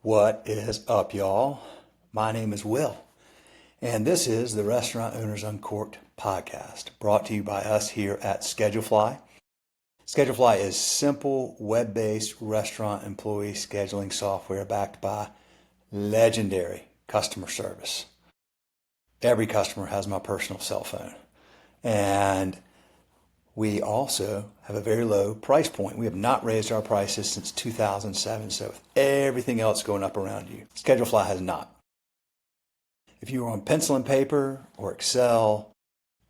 What is up, y'all? My name is Will, and this is the Restaurant Owners Uncorked podcast, brought to you by us here at Schedulefly. Schedulefly is simple, web-based restaurant employee scheduling software backed by legendary customer service. Every customer has my personal cell phone, and we also have a very low price point. We have not raised our prices since 2007, so with everything else going up around you, Schedulefly has not. If you are on pencil and paper or Excel,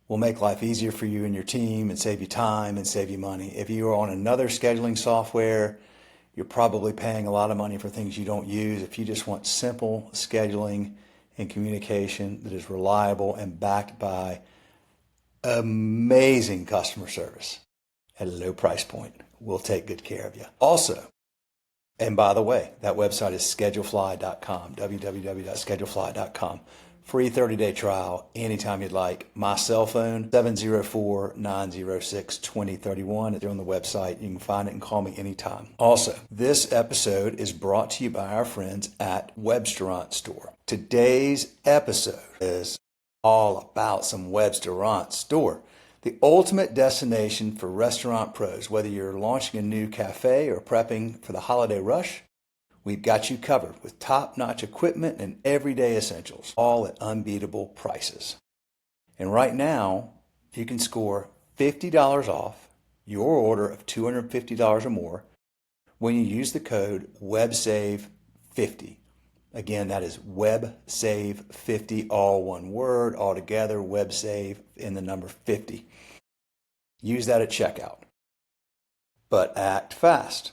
we'll make life easier for you and your team and save you time and save you money. If you are on another scheduling software, you're probably paying a lot of money for things you don't use. If you just want simple scheduling and communication that is reliable and backed by amazing customer service at a low price point, we'll take good care of you. Also, and by the way, that website is schedulefly.com, www.schedulefly.com. Free 30-day trial anytime you'd like. My cell phone, 704-906-2031. It's on the website. You can find it and call me anytime. Also, this episode is brought to you by our friends at Restaurant Store. Today's episode is all about some Restaurant Store, the ultimate destination for restaurant pros. Whether you're launching a new cafe or prepping for the holiday rush, we've got you covered with top-notch equipment and everyday essentials, all at unbeatable prices. And right now, you can score $50 off your order of $250 or more when you use the code WebSave50. Again, that is WebSave50, all one word, all together, WebSave in the number 50. Use that at checkout. But act fast.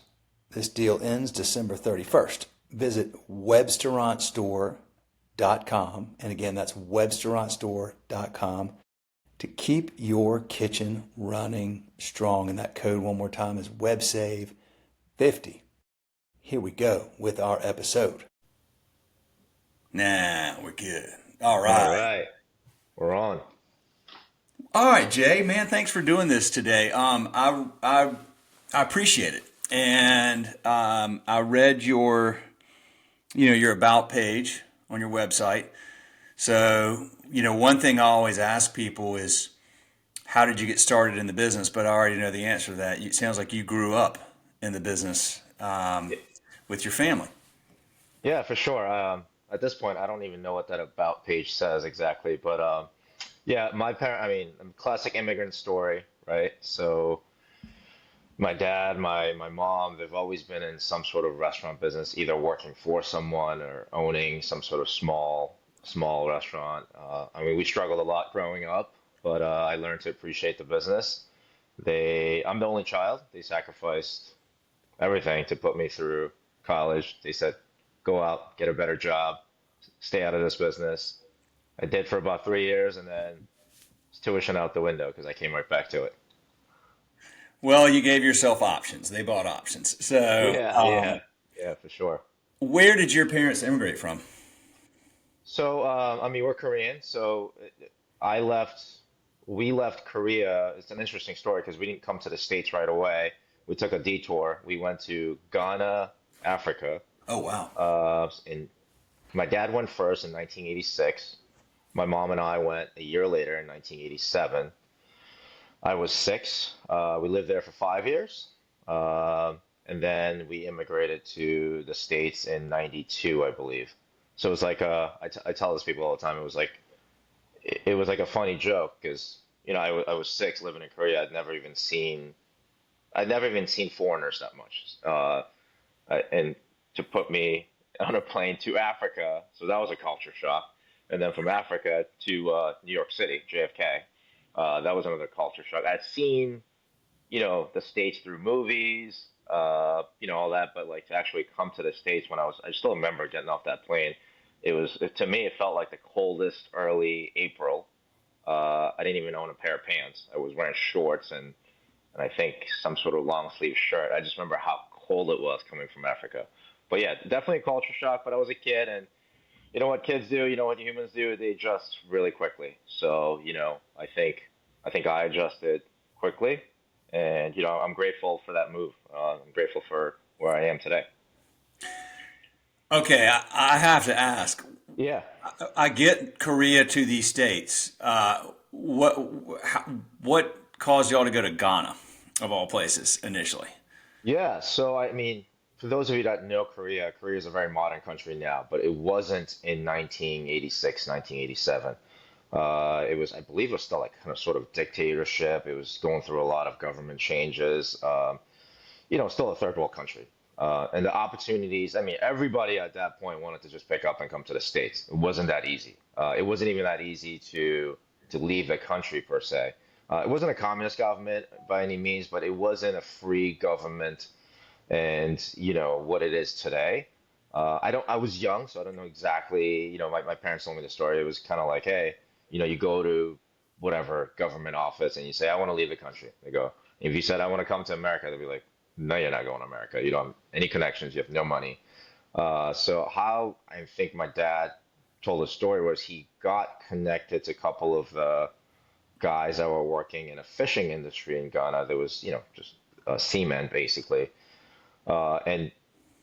This deal ends December 31st. Visit webstaurantstore.com, and again, that's webstaurantstore.com, to keep your kitchen running strong. And that code, one more time, is WebSave50. Here we go with our episode. Nah, we're good. All All right. right, we're on. All right, Jay, man, thanks for doing this today. I appreciate it. And I read your about page on your website. So, one thing I always ask people is, how did you get started in the business? But I already know the answer to that. It sounds like you grew up in the business with your family. Yeah, for sure. At this point, I don't even know what that about page says exactly, but yeah, my parent. I mean, classic immigrant story, right? So my dad, my mom, they've always been in some sort of restaurant business, either working for someone or owning some sort of small restaurant. I mean, we struggled a lot growing up, but I learned to appreciate the business. I'm the only child. They sacrificed everything to put me through college. They said, go out, get a better job, stay out of this business. I did for about 3 years, and then it's tuition out the window because I came right back to it. Well, you gave yourself options. They bought options. So, Yeah, yeah, yeah, for sure. where did your parents immigrate from? So, I mean, we're Korean, so I left, we left Korea. It's an interesting story because we didn't come to the States right away. We took a detour. We went to Ghana, Africa. Oh, wow. And my dad went first in 1986. My mom and I went a year later in 1987. I was six. We lived there for 5 years. And then we immigrated to the States in 92, I believe. So it was like, I tell this people all the time, it was like a funny joke because, I was six living in Korea. I'd never even seen foreigners that much. And to put me on a plane to Africa, so that was a culture shock. And then from Africa to New York City, JFK, that was another culture shock. I'd seen, the States through movies, all that, but like to actually come to the States I still remember getting off that plane. To me, it felt like the coldest early April. I didn't even own a pair of pants. I was wearing shorts and I think some sort of long sleeve shirt. I just remember how cold it was coming from Africa. But yeah, definitely a culture shock. But I was a kid, and you know what kids do, you know what humans do, they adjust really quickly. So, I think I adjusted quickly, and I'm grateful for that move. I'm grateful for where I am today. Okay, I have to ask. Yeah. I get Korea to these states. What what caused y'all to go to Ghana, of all places, initially? Yeah, so I mean, for those of you that know Korea, Korea is a very modern country now, but it wasn't in 1986, 1987. It was, I believe, it was still like kind of sort of dictatorship. It was going through a lot of government changes. Still a third world country. And the opportunities, I mean, everybody at that point wanted to just pick up and come to the States. It wasn't that easy. It wasn't even that easy to leave the country per se. It wasn't a communist government by any means, but it wasn't a free government and what it is today. I was young, so I don't know exactly. My parents told me the story. It was kind of like, hey, you go to whatever government office and you say, I want to leave the country. They go, if you said, I want to come to America, they'll be like, no, you're not going to America. You don't have any connections. You have no money. So how I think my dad told the story was he got connected to a couple of the guys that were working in a fishing industry in Ghana. There was, just seamen basically, and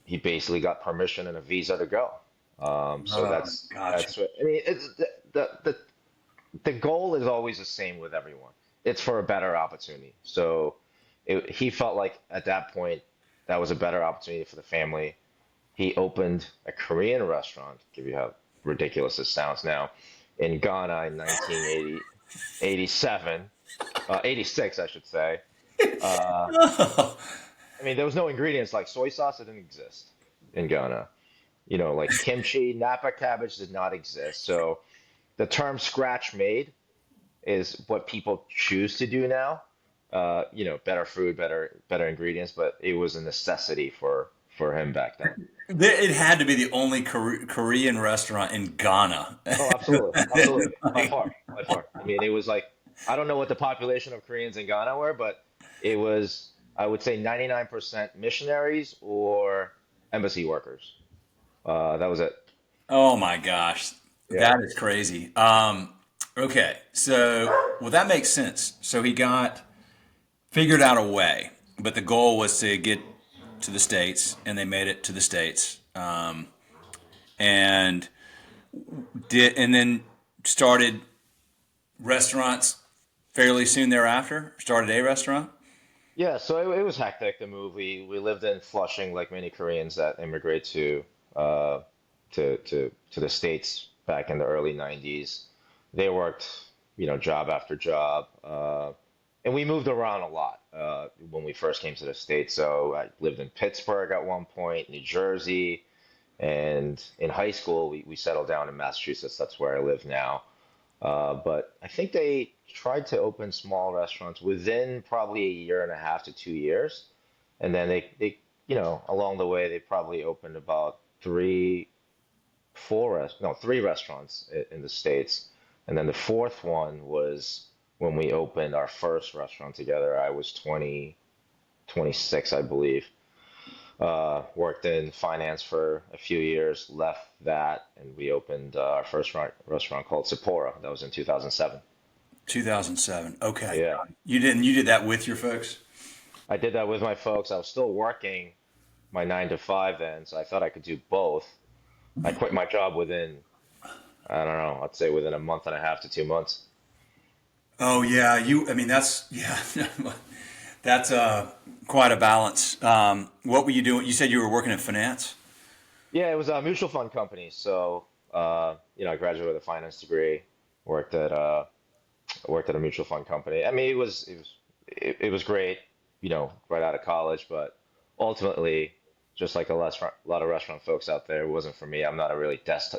he basically got permission and a visa to go. So Oh, that's gotcha. that's what I mean. The goal is always the same with everyone. It's for a better opportunity. So he felt like at that point that was a better opportunity for the family. He opened a Korean restaurant. Give you how ridiculous this sounds now, in Ghana in 1987, 86, I should say. Uh, I mean, there was no ingredients like soy sauce that didn't exist in Ghana. Like kimchi, Napa cabbage did not exist. So the term scratch made is what people choose to do now. Better food, better ingredients, but it was a necessity for him back then. It had to be the only Korean restaurant in Ghana. Oh, absolutely, absolutely, by Like, far, by far. I mean, it was like I don't know what the population of Koreans in Ghana were, but it was I would say 99% missionaries or embassy workers. That was it. oh my gosh, Yeah. that is crazy. Okay, so well, that makes sense. So he got figured out a way, but the goal was to get to the states, and they made it to the states, and and then started restaurants fairly soon thereafter. Started a restaurant. Yeah, so it was hectic. The move. We lived in Flushing, like many Koreans that immigrate uh, to the States back in the early '90s. They worked, job after job, and we moved around a lot when we first came to the States. So I lived in Pittsburgh at one point, New Jersey, and in high school we settled down in Massachusetts. That's where I live now. But I think they tried to open small restaurants within probably a year and a half to 2 years. And then along the way, they probably opened about three restaurants in the States. And then the fourth one was when we opened our first restaurant together. I was 20, 26, I believe. Worked in finance for a few years, left that, and we opened our first restaurant called Sapporo. That was in 2007. 2007. Okay, Yeah, you did that with your folks. I did that with my folks. I was still working my 9 to 5 then, so I thought I could do both. I quit my job within, I don't know, I'd say within a month and a half to 2 months. Oh yeah, I mean that's yeah, that's quite a balance. What were you doing? You said you were working in finance. Yeah, it was a mutual fund company. So, I graduated with a finance degree, worked at uh, worked at a mutual fund company. I mean, it was great, right out of college, but ultimately, just like a lot of restaurant folks out there, it wasn't for me. I'm not a really desk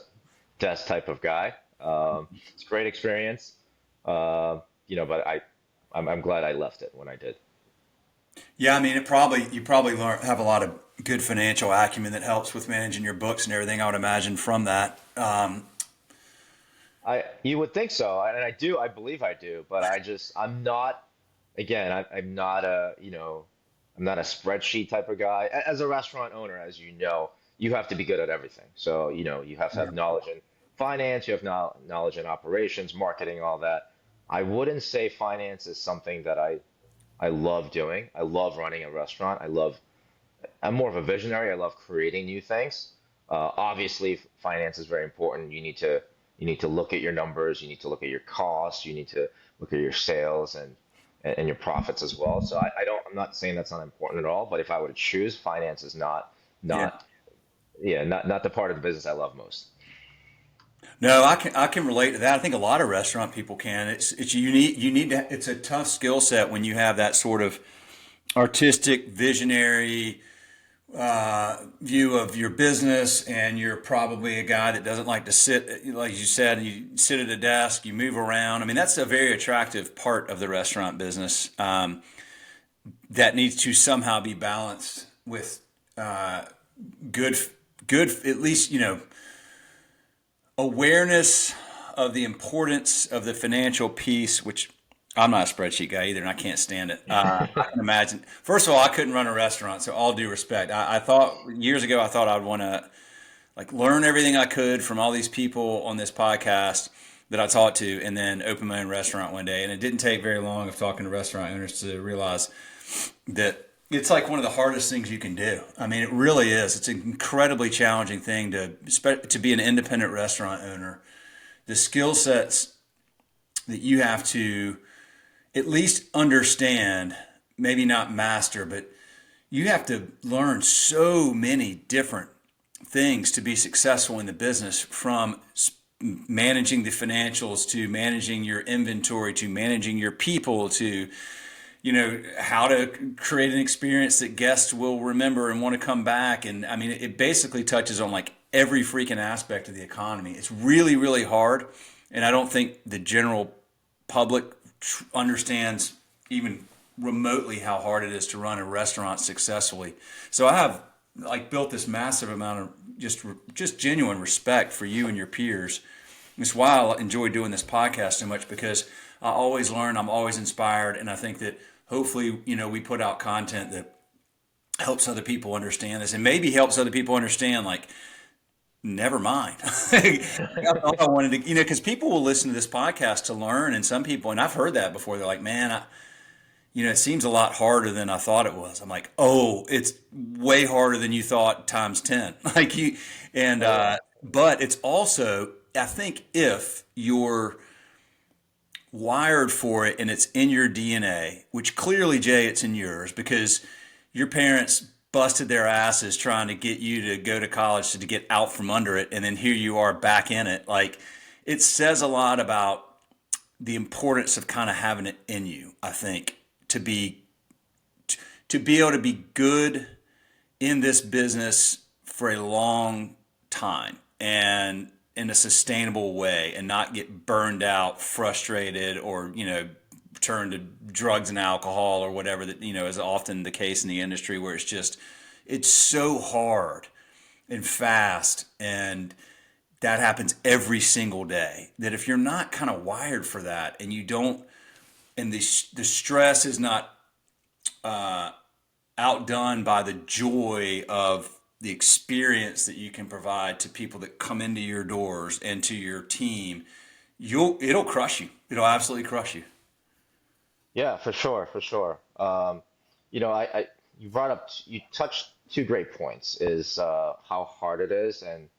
type of guy. It's a great experience, but I'm glad I left it when I did. Yeah, I mean, you probably have a lot of good financial acumen that helps with managing your books and everything. I would imagine from that. You would think so, and I do. I believe I do, but I'm not. Again, I'm not I'm not a spreadsheet type of guy. As a restaurant owner, as you know, you have to be good at everything. So, you have to Yeah. have knowledge in finance, you have knowledge in operations, marketing, all that. I wouldn't say finance is something that I love doing. I love running a restaurant. I'm more of a visionary. I love creating new things. Obviously, finance is very important. You need to look at your numbers. You need to look at your costs. You need to look at your sales and your profits as well. So I'm not saying that's not important at all. But if I were to choose, finance is Yeah. not yeah not the part of the business I love most. No, I can relate to that. I think a lot of restaurant people can. It's you need to. It's a tough skill set when you have that sort of artistic, visionary view of your business, and you're probably a guy that doesn't like to sit, like you said, you sit at a desk, you move around. I mean, that's a very attractive part of the restaurant business that needs to somehow be balanced with good, good, at least, awareness of the importance of the financial piece, which I'm not a spreadsheet guy either, and I can't stand it. I can imagine. First of all, I couldn't run a restaurant, so all due respect. I thought years ago, I thought I'd want to like learn everything I could from all these people on this podcast that I talked to, and then open my own restaurant one day. And it didn't take very long of talking to restaurant owners to realize that it's like one of the hardest things you can do. I mean, it really is. It's an incredibly challenging thing to be an independent restaurant owner. The skill sets that you have to at least understand, maybe not master, but you have to learn so many different things to be successful in the business, from managing the financials to managing your inventory to managing your people to how to create an experience that guests will remember and want to come back. And I mean, it basically touches on like every freaking aspect of the economy. It's really, really hard. And I don't think the general public understands even remotely how hard it is to run a restaurant successfully. So I have like built this massive amount of just genuine respect for you and your peers. It's why I enjoy doing this podcast so much, because I always learn, I'm always inspired, and I think that hopefully, we put out content that helps other people understand this, and maybe helps other people understand, like, never mind. That's all I wanted to, because people will listen to this podcast to learn, and some people, and I've heard that before, they're like, man, it seems a lot harder than I thought it was. I'm like, oh, it's way harder than you thought times 10. Like but it's also, I think if you're wired for it and it's in your DNA, which clearly, Jay, it's in yours, because your parents busted their asses trying to get you to go to college to get out from under it, and then here you are back in it. Like, it says a lot about the importance of kind of having it in you, I think, to be able to be good in this business for a long time and in a sustainable way, and not get burned out, frustrated, or turn to drugs and alcohol or whatever that is often the case in the industry, where it's so hard and fast, and that happens every single day, that if you're not kind of wired for that, and you don't, and the stress is not outdone by the joy of the experience that you can provide to people that come into your doors and to your team, it'll crush you. It'll absolutely crush you. Yeah, for sure, for sure. You touched two great points. Is how hard it is, and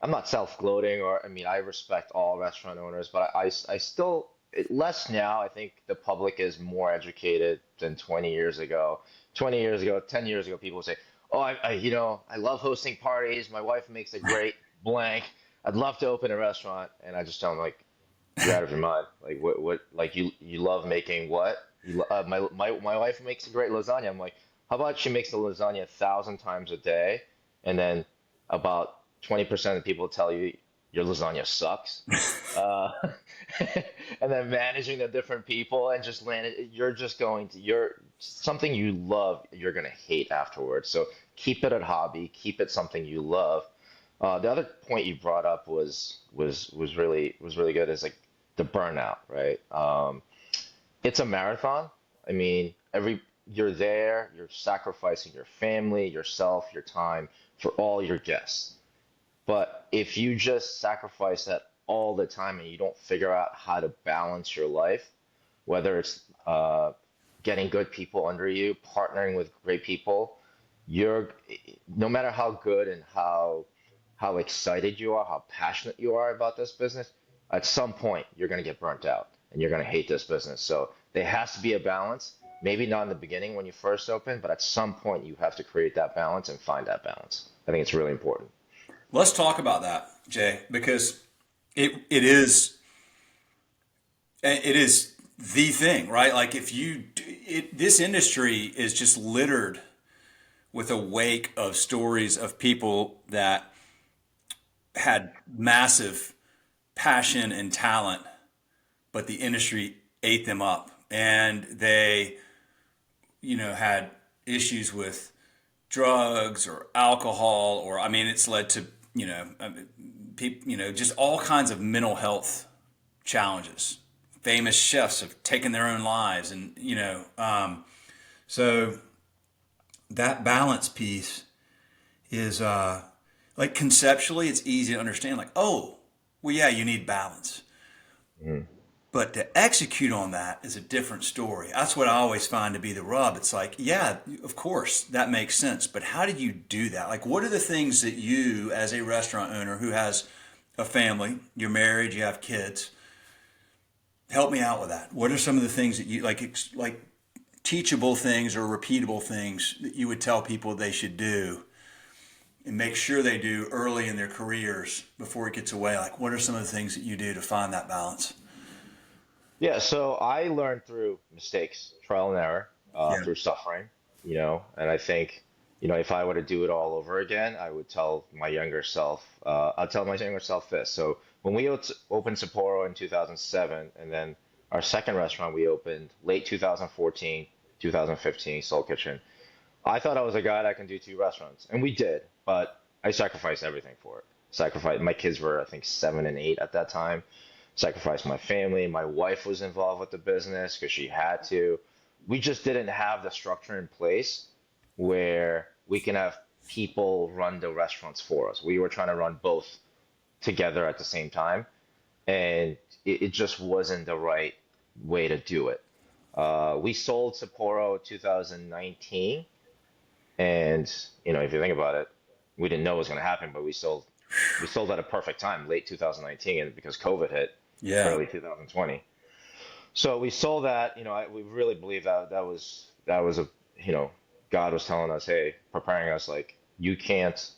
I'm not self-gloating, or I mean, I respect all restaurant owners, but I still less now. I think the public is more educated than 20 years ago. 20 years ago, 10 years ago, people would say, "Oh, I love hosting parties. My wife makes a great blank. I'd love to open a restaurant," and I just tell them like, "You're out of your mind. Like, what? Like, you love making what? My wife makes a great lasagna." I'm like, "How about she makes the lasagna 1,000 times a day, and then about 20% of the people tell you your lasagna sucks." Uh, and then managing the different people and just you're something you love, you're going to hate afterwards. So keep it a hobby, keep it something you love. The other point you brought up was really good, is like the burnout, right? It's a marathon. I mean, you're there, you're sacrificing your family, yourself, your time for all your guests. But if you just sacrifice that all the time and you don't figure out how to balance your life, whether it's getting good people under you, partnering with great people, you're no matter how good and how how excited you are, how passionate you are about this business, at some point you're going to get burnt out and you're going to hate this business. So there has to be a balance. Maybe not in the beginning when you first open, but at some point you have to create that balance and find that balance. I think it's really important. Let's talk about that, Jay, because it is the thing, right? Like if this industry is just littered with a wake of stories of people that had massive passion and talent, but the industry ate them up, and they, had issues with drugs or alcohol, or I mean, it's led to people, just all kinds of mental health challenges. Famous chefs have taken their own lives, and so that balance piece is like conceptually, it's easy to understand. Like, oh, well, yeah, you need balance. Mhm. But to execute on that is a different story. That's what I always find to be the rub. It's like, yeah, of course, that makes sense. But how do you do that? Like, what are the things that you, as a restaurant owner who has a family, you're married, you have kids, help me out with that. What are some of the things that you like teachable things or repeatable things that you would tell people they should do and make sure they do early in their careers before it gets away? Like, what are some of the things that you do to find that balance? Yeah, so I learned through mistakes, trial and error, Yeah. through suffering, and I think, if I were to do it all over again, I would tell my younger self, I'll tell my younger self this. So when we opened Sapporo in 2007, and then our second restaurant we opened late 2014, 2015, Soul Kitchen, I thought I was a guy that can do two restaurants, and we did, but I sacrificed everything for it. Sacrificed, my kids were, I think, 7 and 8 at that time. Sacrificed my family. My wife was involved with the business because she had to. We just didn't have the structure in place where we can have people run the restaurants for us. We were trying to run both together at the same time, and it just wasn't the right way to do it. We sold Sapporo 2019, and if you think about it, we didn't know it was going to happen, but we sold at a perfect time, late 2019, and because COVID hit Yeah. early 2020. So we sold that. We really believe that was God was telling us, hey, preparing us, like, you can't.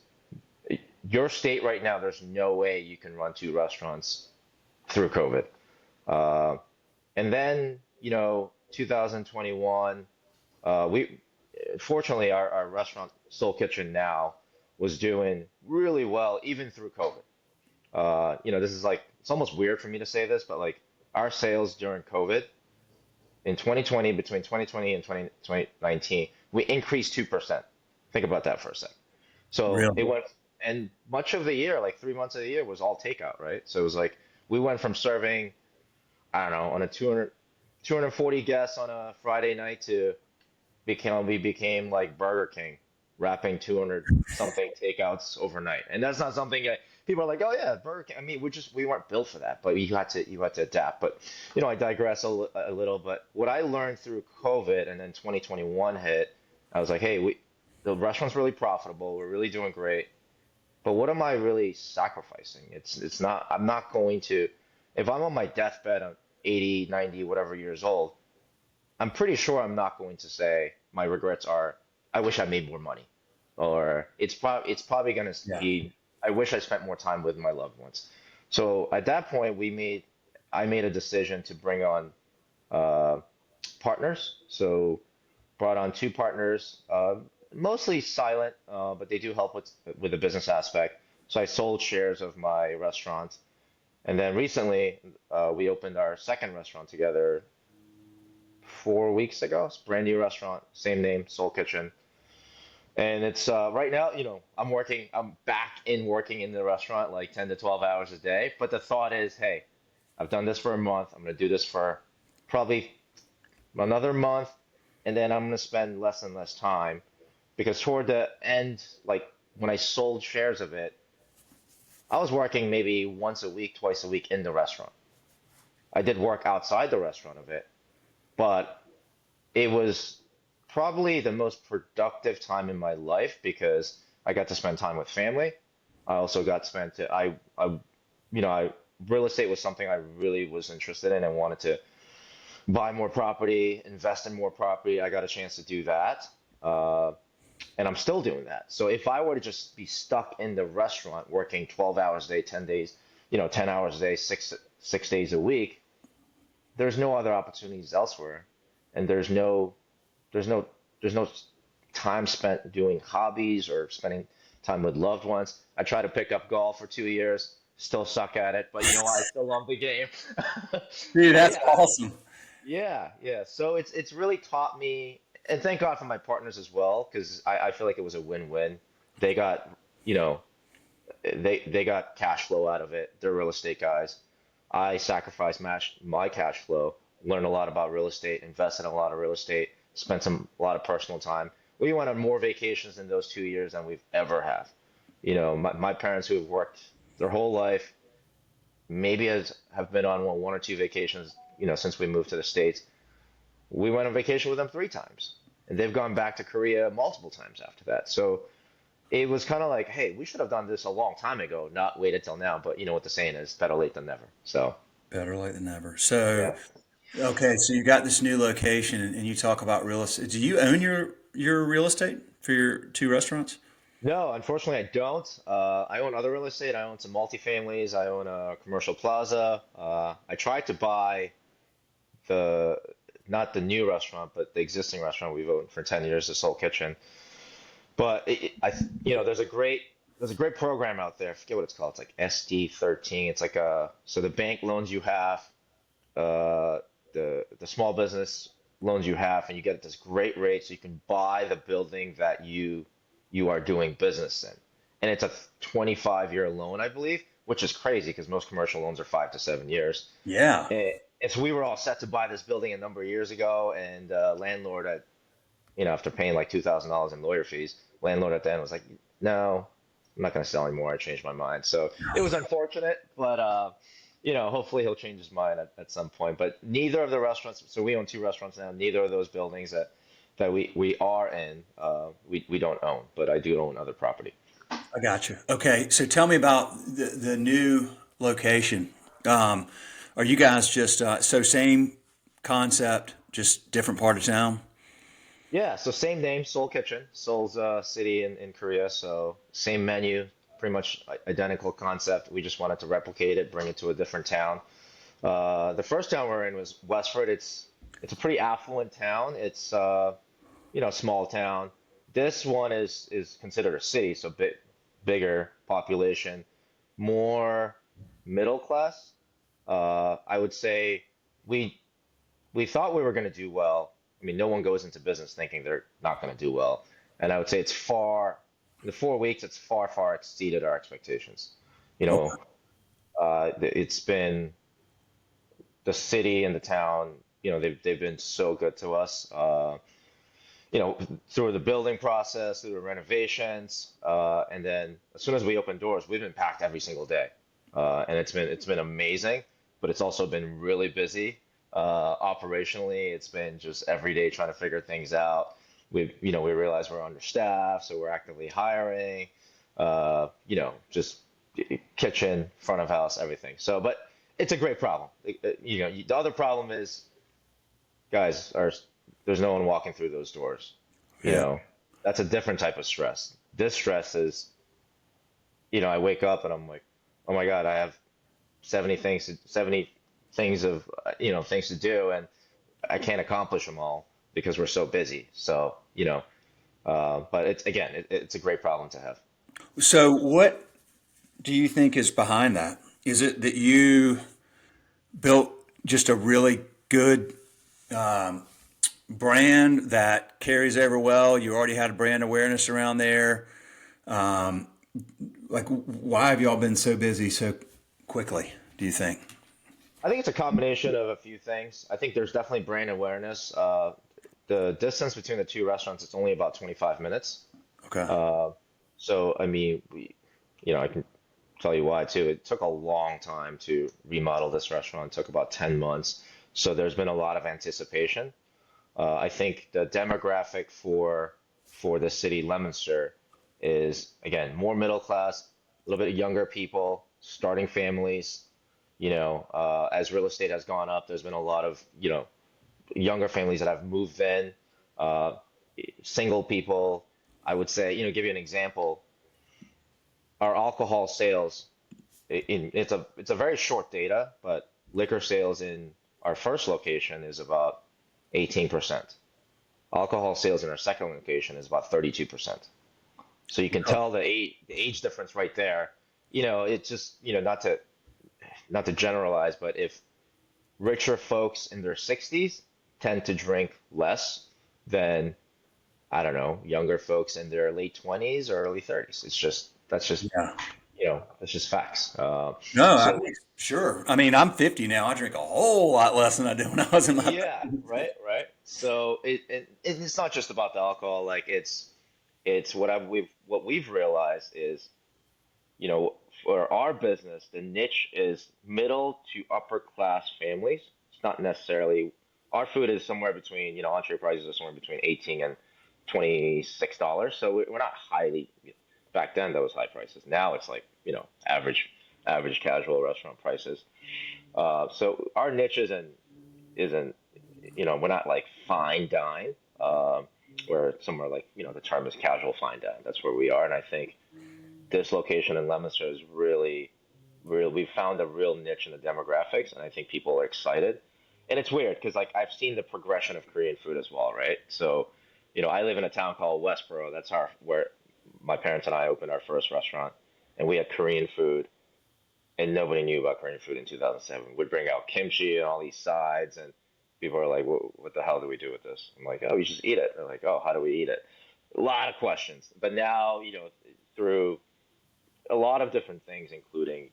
Your state right now, there's no way you can run two restaurants through COVID. Uh, and then 2021, we fortunately our restaurant Soul Kitchen now was doing really well even through COVID. This is like, it's almost weird for me to say this, but like our sales during COVID in 2020, between 2020 and 2019, we increased 2%. Think about that for a sec. So Really? it went, and much of the year, like 3 months of the year, was all takeout, right? So it was like we went from serving, I don't know, on a 240 guests on a Friday night to we became like Burger King, wrapping 200 something takeouts overnight. And that's not something that people are like, oh yeah, Burger King. I mean, we weren't built for that, but you had to adapt. But I digress a little. But what I learned through COVID and then 2021 hit, I was like, hey, the restaurant's really profitable. We're really doing great. But what am I really sacrificing? It's not. I'm not going to. If I'm on my deathbed, I'm 80, 90, whatever years old, I'm pretty sure I'm not going to say my regrets are, I wish I made more money, or it's probably going to Yeah. be, I wish I spent more time with my loved ones. So at that point, I made a decision to bring on uh, partners. So brought on two partners, mostly silent, but they do help with the business aspect. So I sold shares of my restaurant, and then recently we opened our second restaurant together 4 weeks ago. It's a brand new restaurant, same name, Soul Kitchen. And it's right now, I'm back in working in the restaurant like 10 to 12 hours a day. But the thought is, hey, I've done this for a month. I'm going to do this for probably another month. And then I'm going to spend less and less time because toward the end, like when I sold shares of it, I was working maybe once a week, twice a week in the restaurant. I did work outside the restaurant of it, but it was probably the most productive time in my life because I got to spend time with family. I also got spent. I real estate was something I really was interested in and wanted to buy more property, invest in more property. I got a chance to do that. Uh, and I'm still doing that. So if I were to just be stuck in the restaurant working 12 hours a day, 10 days, 10 hours a day, six days a week, there's no other opportunities elsewhere. And there's no there's no time spent doing hobbies or spending time with loved ones. I tried to pick up golf for 2 years, still suck at it, but you know what? I still love the game. Dude, But that's yeah, awesome. yeah. So it's really taught me, and thank God for my partners as well, because I feel like it was a win-win. They got, you know, they got cash flow out of it. They're real estate guys. I sacrificed my cash flow, learned a lot about real estate, invested in a lot of real estate, spent a lot of personal time. We went on more vacations in those 2 years than we've ever have. My parents who have worked their whole life maybe have been on one or two vacations, since we moved to the States. We went on vacation with them 3 times, and they've gone back to Korea multiple times after that. So it was kind of like, hey, we should have done this a long time ago, not waited till now. But you know what the saying is, better late than never. So Better late than never. So, yeah. okay, so you got this new location and you talk about real estate. Do you own your real estate for your two restaurants? No, unfortunately, I don't. I own other real estate. I own some multifamilies. I own a commercial plaza. I tried to buy the not the new restaurant, but the existing restaurant we've owned for 10 years, the Soul Kitchen. But there's a great program out there. I forget what it's called. It's like SD 13. It's like so the bank loans you half, the small business loans you half, and you get this great rate so you can buy the building that you are doing business in. And it's a 25-year loan, I believe, which is crazy because most commercial loans are 5 to 7 years. Yeah. And so we were all set to buy this building a number of years ago, and landlord after paying like $2,000 in lawyer fees, landlord at the end was like, "No, I'm not going to sell anymore. I changed my mind." So it was unfortunate, but hopefully he'll change his mind at some point. But neither of the restaurants, so we own two restaurants now. Neither of those buildings that we are in, we don't own, but I do own other property. I got you. Okay, so tell me about the new location. Um, are you guys just so same concept, just different part of town? Yeah, so same name, Seoul Kitchen. Seoul's a city in Korea, so same menu, pretty much identical concept. We just wanted to replicate it, bring it to a different town. The first town we're in was Westford. It's a pretty affluent town. It's small town. This one is considered a city, so bigger population, more middle class. I would say we we thought we were going to do well. I mean, no one goes into business thinking they're not going to do well. And I would say in the 4 weeks, it's far exceeded our expectations. You know, Okay. it's been the city and the town, they've been so good to us. Through the building process, through the renovations, and then as soon as we open doors, we've been packed every single day, and it's been amazing. But it's also been really busy. Operationally, it's been just every day trying to figure things out. We realize we're understaffed, so we're actively hiring. Just kitchen, front of house, everything. So, but it's a great problem. The other problem is guys are there's no one walking through those doors. You Yeah. know, that's a different type of stress. This stress is, I wake up and I'm like, oh my God, I have 70 things of, things to do, and I can't accomplish them all because we're so busy. So, but it's a great problem to have. So, what do you think is behind that? Is it that you built just a really good brand that carries over well? You already had a brand awareness around there. Um, like, why have y'all been so busy so quickly, do you think? I think it's a combination of a few things. I think there's definitely brand awareness. The distance between the two restaurants, it's only about 25 minutes. Okay. Uh, so, I mean, I can tell you why too. It took a long time to remodel this restaurant. It took about 10 months. So there's been a lot of anticipation. I think the demographic for the city, Leominster, is again more middle class, little bit younger people starting families. As real estate has gone up, there's been a lot of, younger families that have moved in, uh, single people. I would say, give you an example, our alcohol sales it's a very short data, but liquor sales in our first location is about 18%. Alcohol sales in our second location is about 32%. So you can Oh, tell the age difference right there. It's just, not to generalize, but if richer folks in their 60s tend to drink less than, I don't know, younger folks in their late 20s or early 30s. yeah. That's just facts. No, So sure. I mean, I'm 50 now. I drink a whole lot less than I did when I was in my yeah, 30s. right, right. So it's not just about the alcohol. Like it's what we've realized is, for our business, the niche is middle to upper class families. It's not necessarily our food is somewhere between, entree prices are somewhere between 18 and $26. So we're not highly, back then that was high prices. Now it's like, average casual restaurant prices. So our niche isn't we're not like fine dine, where somewhere like, the term is casual fine dine. That's where we are, and I think this location in Leominster is really we found a real niche in the demographics, and I think people are excited. And it's weird because like I've seen the progression of Korean food as well, right? So, I live in a town called Westboro. That's our where my parents and I opened our first restaurant, and we had Korean food, and nobody knew about Korean food in 2007. We'd bring out kimchi and all these sides, and people are like, "What the hell do we do with this?" I'm like, "Oh, you just eat it." They're like, "Oh, how do we eat it?" A lot of questions. But now, through a lot of different things, including,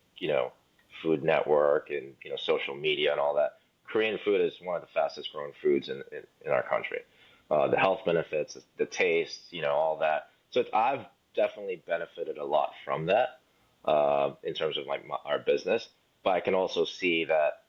Food Network and, social media and all that, Korean food is one of the fastest growing foods in our country. The health benefits, the taste, all that. So I've definitely benefited a lot from that, in terms of like our business. But I can also see that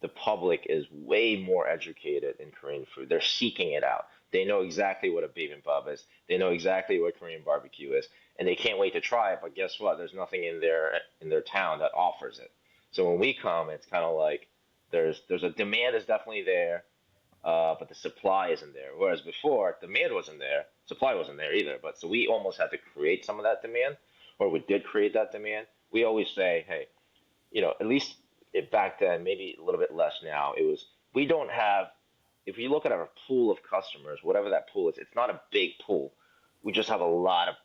the public is way more educated in Korean food. They're seeking it out. They know exactly what a bibimbap is. They know exactly what Korean barbecue is, and they can't wait to try it. But guess what? There's nothing in their town that offers it. So when we come, it's kind of like there's a demand is definitely there, but the supply isn't there. Whereas before, demand wasn't there, supply wasn't there either. But so we almost had to create some of that demand, or we did create that demand. We always say, hey, at least back then, maybe a little bit less now, it was, we don't have, if you look at our pool of customers, whatever that pool is, it's not a big pool. We just have a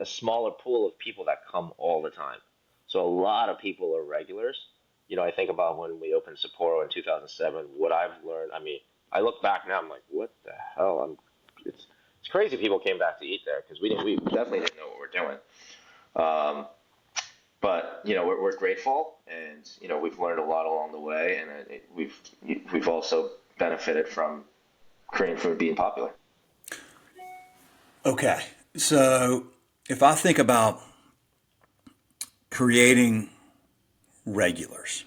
smaller pool of people that come all the time. So a lot of people are regulars. I think about when we opened Sapporo in 2007, what I've learned. I mean, I look back now, I'm like, what the hell? It's crazy people came back to eat there because we definitely didn't know what we're doing. Um, but we're grateful, and we've learned a lot along the way, and we've also benefited from Korean food being popular. Okay. So if I think about creating regulars,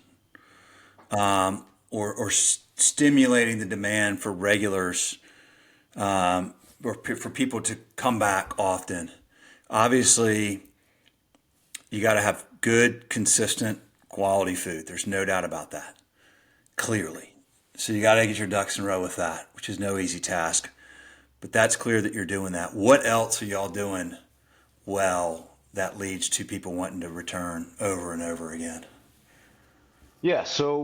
or stimulating the demand for regulars, or for people to come back often, obviously you got to have good, consistent, quality food. There's no doubt about that, clearly. So you got to get your ducks in a row with that, which is no easy task. But that's clear that you're doing that. What else are y'all doing well that leads to people wanting to return over and over again? Yeah, so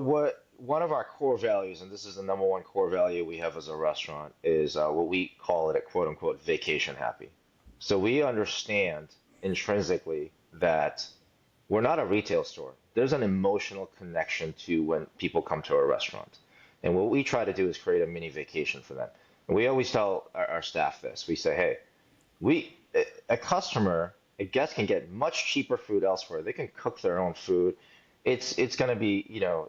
one of our core values, and this is the number one core value we have as a restaurant, is what we call it a quote unquote vacation happy. So we understand intrinsically that we're not a retail store. There's an emotional connection to when people come to a restaurant. And what we try to do is create a mini vacation for them. And we always tell our staff this. We say, hey, a customer, a guest can get much cheaper food elsewhere. They can cook their own food. It's gonna be,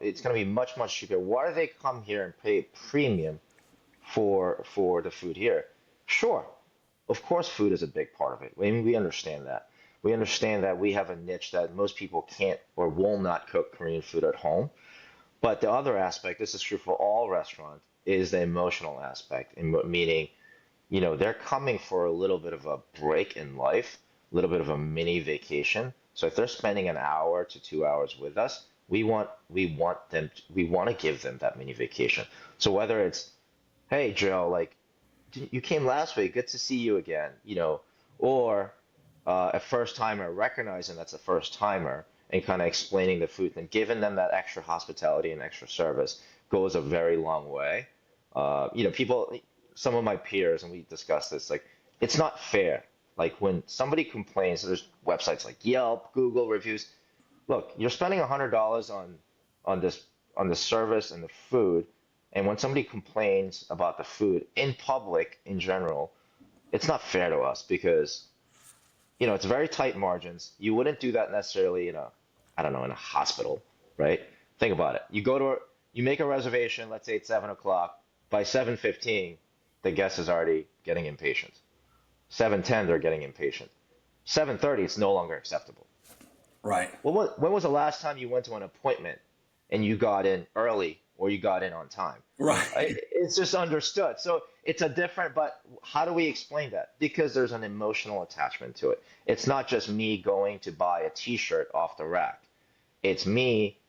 it's gonna be much cheaper. Why do they come here and pay a premium for the food here? Sure, of course, food is a big part of it. I mean, we understand that. We understand that we have a niche that most people can't or will not cook Korean food at home. But the other aspect, this is true for all restaurants, is the emotional aspect, meaning, they're coming for a little bit of a break in life, a little bit of a mini vacation. So if they're spending an hour to 2 hours with us, we want to give them that mini vacation. So whether it's, hey Joe, like you came last week, good to see you again, or a first timer recognizing that's a first timer and kind of explaining the food and giving them that extra hospitality and extra service goes a very long way. People, some of my peers, and we discussed this, like it's not fair. Like when somebody complains, there's websites like Yelp, Google reviews. Look, you're spending $100 on this on the service and the food, and when somebody complains about the food in public in general, it's not fair to us because it's very tight margins. You wouldn't do that necessarily I don't know, in a hospital, right? Think about it. You make a reservation, let's say it's 7 o'clock. By 7:15, the guest is already getting impatient. 7:10, they're getting impatient. 7:30, it's no longer acceptable. Right. Well, when was the last time you went to an appointment and you got in early or you got in on time? Right. It's just understood. So it's a different, but how do we explain that? Because there's an emotional attachment to it. It's not just me going to buy a t-shirt off the rack. It's me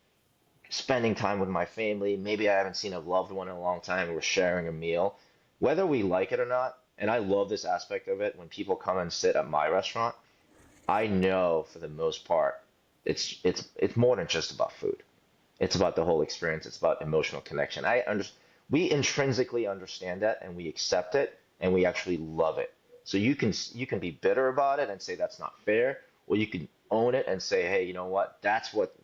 spending time with my family. Maybe I haven't seen a loved one in a long time. We're sharing a meal. Whether we like it or not, and I love this aspect of it, when people come and sit at my restaurant, I know for the most part, it's more than just about food. It's about the whole experience. It's about emotional connection. We intrinsically understand that and we accept it and we actually love it. So you can be bitter about it and say that's not fair, or you can own it and say, hey, you know what? That's what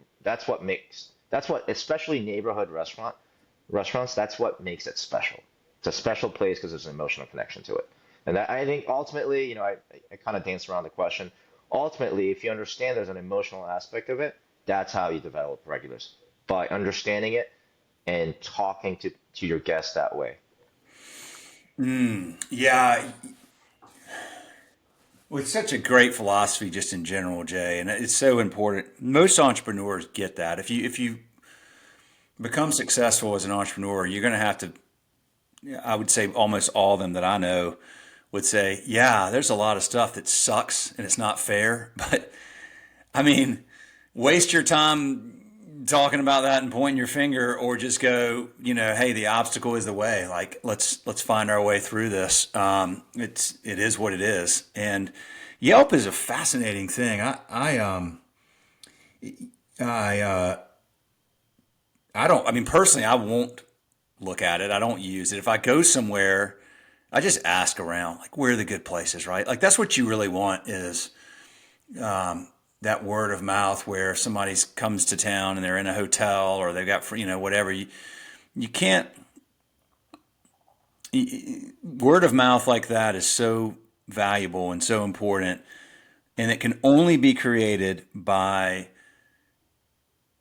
especially neighborhood restaurants. That's what makes it special. It's a special place because there's an emotional connection to it. And I think ultimately, I kind of dance around the question. Ultimately, if you understand there's an emotional aspect of it, that's how you develop regulars, by understanding it and talking to your guests that way. Yeah. Well, it's such a great philosophy just in general, Jay, and it's so important. Most entrepreneurs get that. If you become successful as an entrepreneur, you're going to have to, I would say almost all of them that I know would say, yeah, there's a lot of stuff that sucks and it's not fair. But I mean, waste your time talking about that and pointing your finger, or just go, hey, the obstacle is the way. Like, let's find our way through this. It is what it is. And Yelp is a fascinating thing. I don't, I mean, personally, I won't look at it. I don't use it. If I go somewhere, I just ask around, like, where are the good places, right? Like, that's what you really want is that word of mouth, where if somebody comes to town and they're in a hotel or they've got, whatever, you can't, word of mouth like that is so valuable and so important. And it can only be created by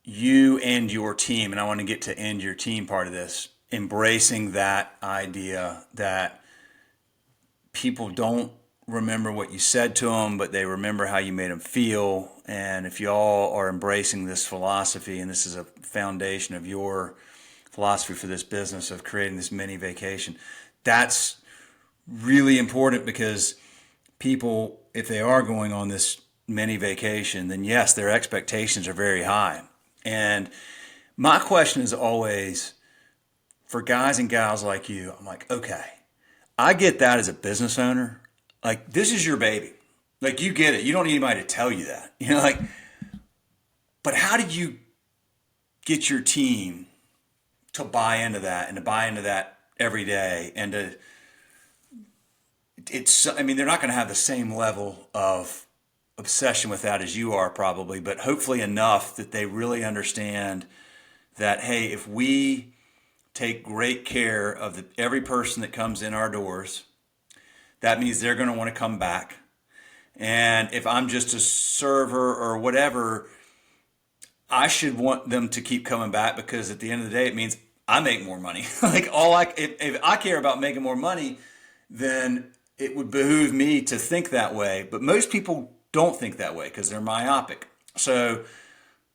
you and your team. And I want to get to and your team part of this, embracing that idea that people don't remember what you said to them, but they remember how you made them feel. And if y'all are embracing this philosophy, and this is a foundation of your philosophy for this business of creating this mini vacation, that's really important, because people, if they are going on this mini vacation, then yes, their expectations are very high. And my question is always, for guys and gals like you, I'm like, okay, I get that as a business owner. Like, this is your baby. Like, you get it. You don't need anybody to tell you that. Like, but how do you get your team to buy into that, and to buy into that every day? And I mean, they're not going to have the same level of obsession with that as you are probably, but hopefully enough that they really understand that, hey, if we take great care of every person that comes in our doors, that means they're going to want to come back. And if I'm just a server or whatever, I should want them to keep coming back, because at the end of the day, it means I make more money. Like, if I care about making more money, then it would behoove me to think that way. But most people don't think that way because they're myopic. So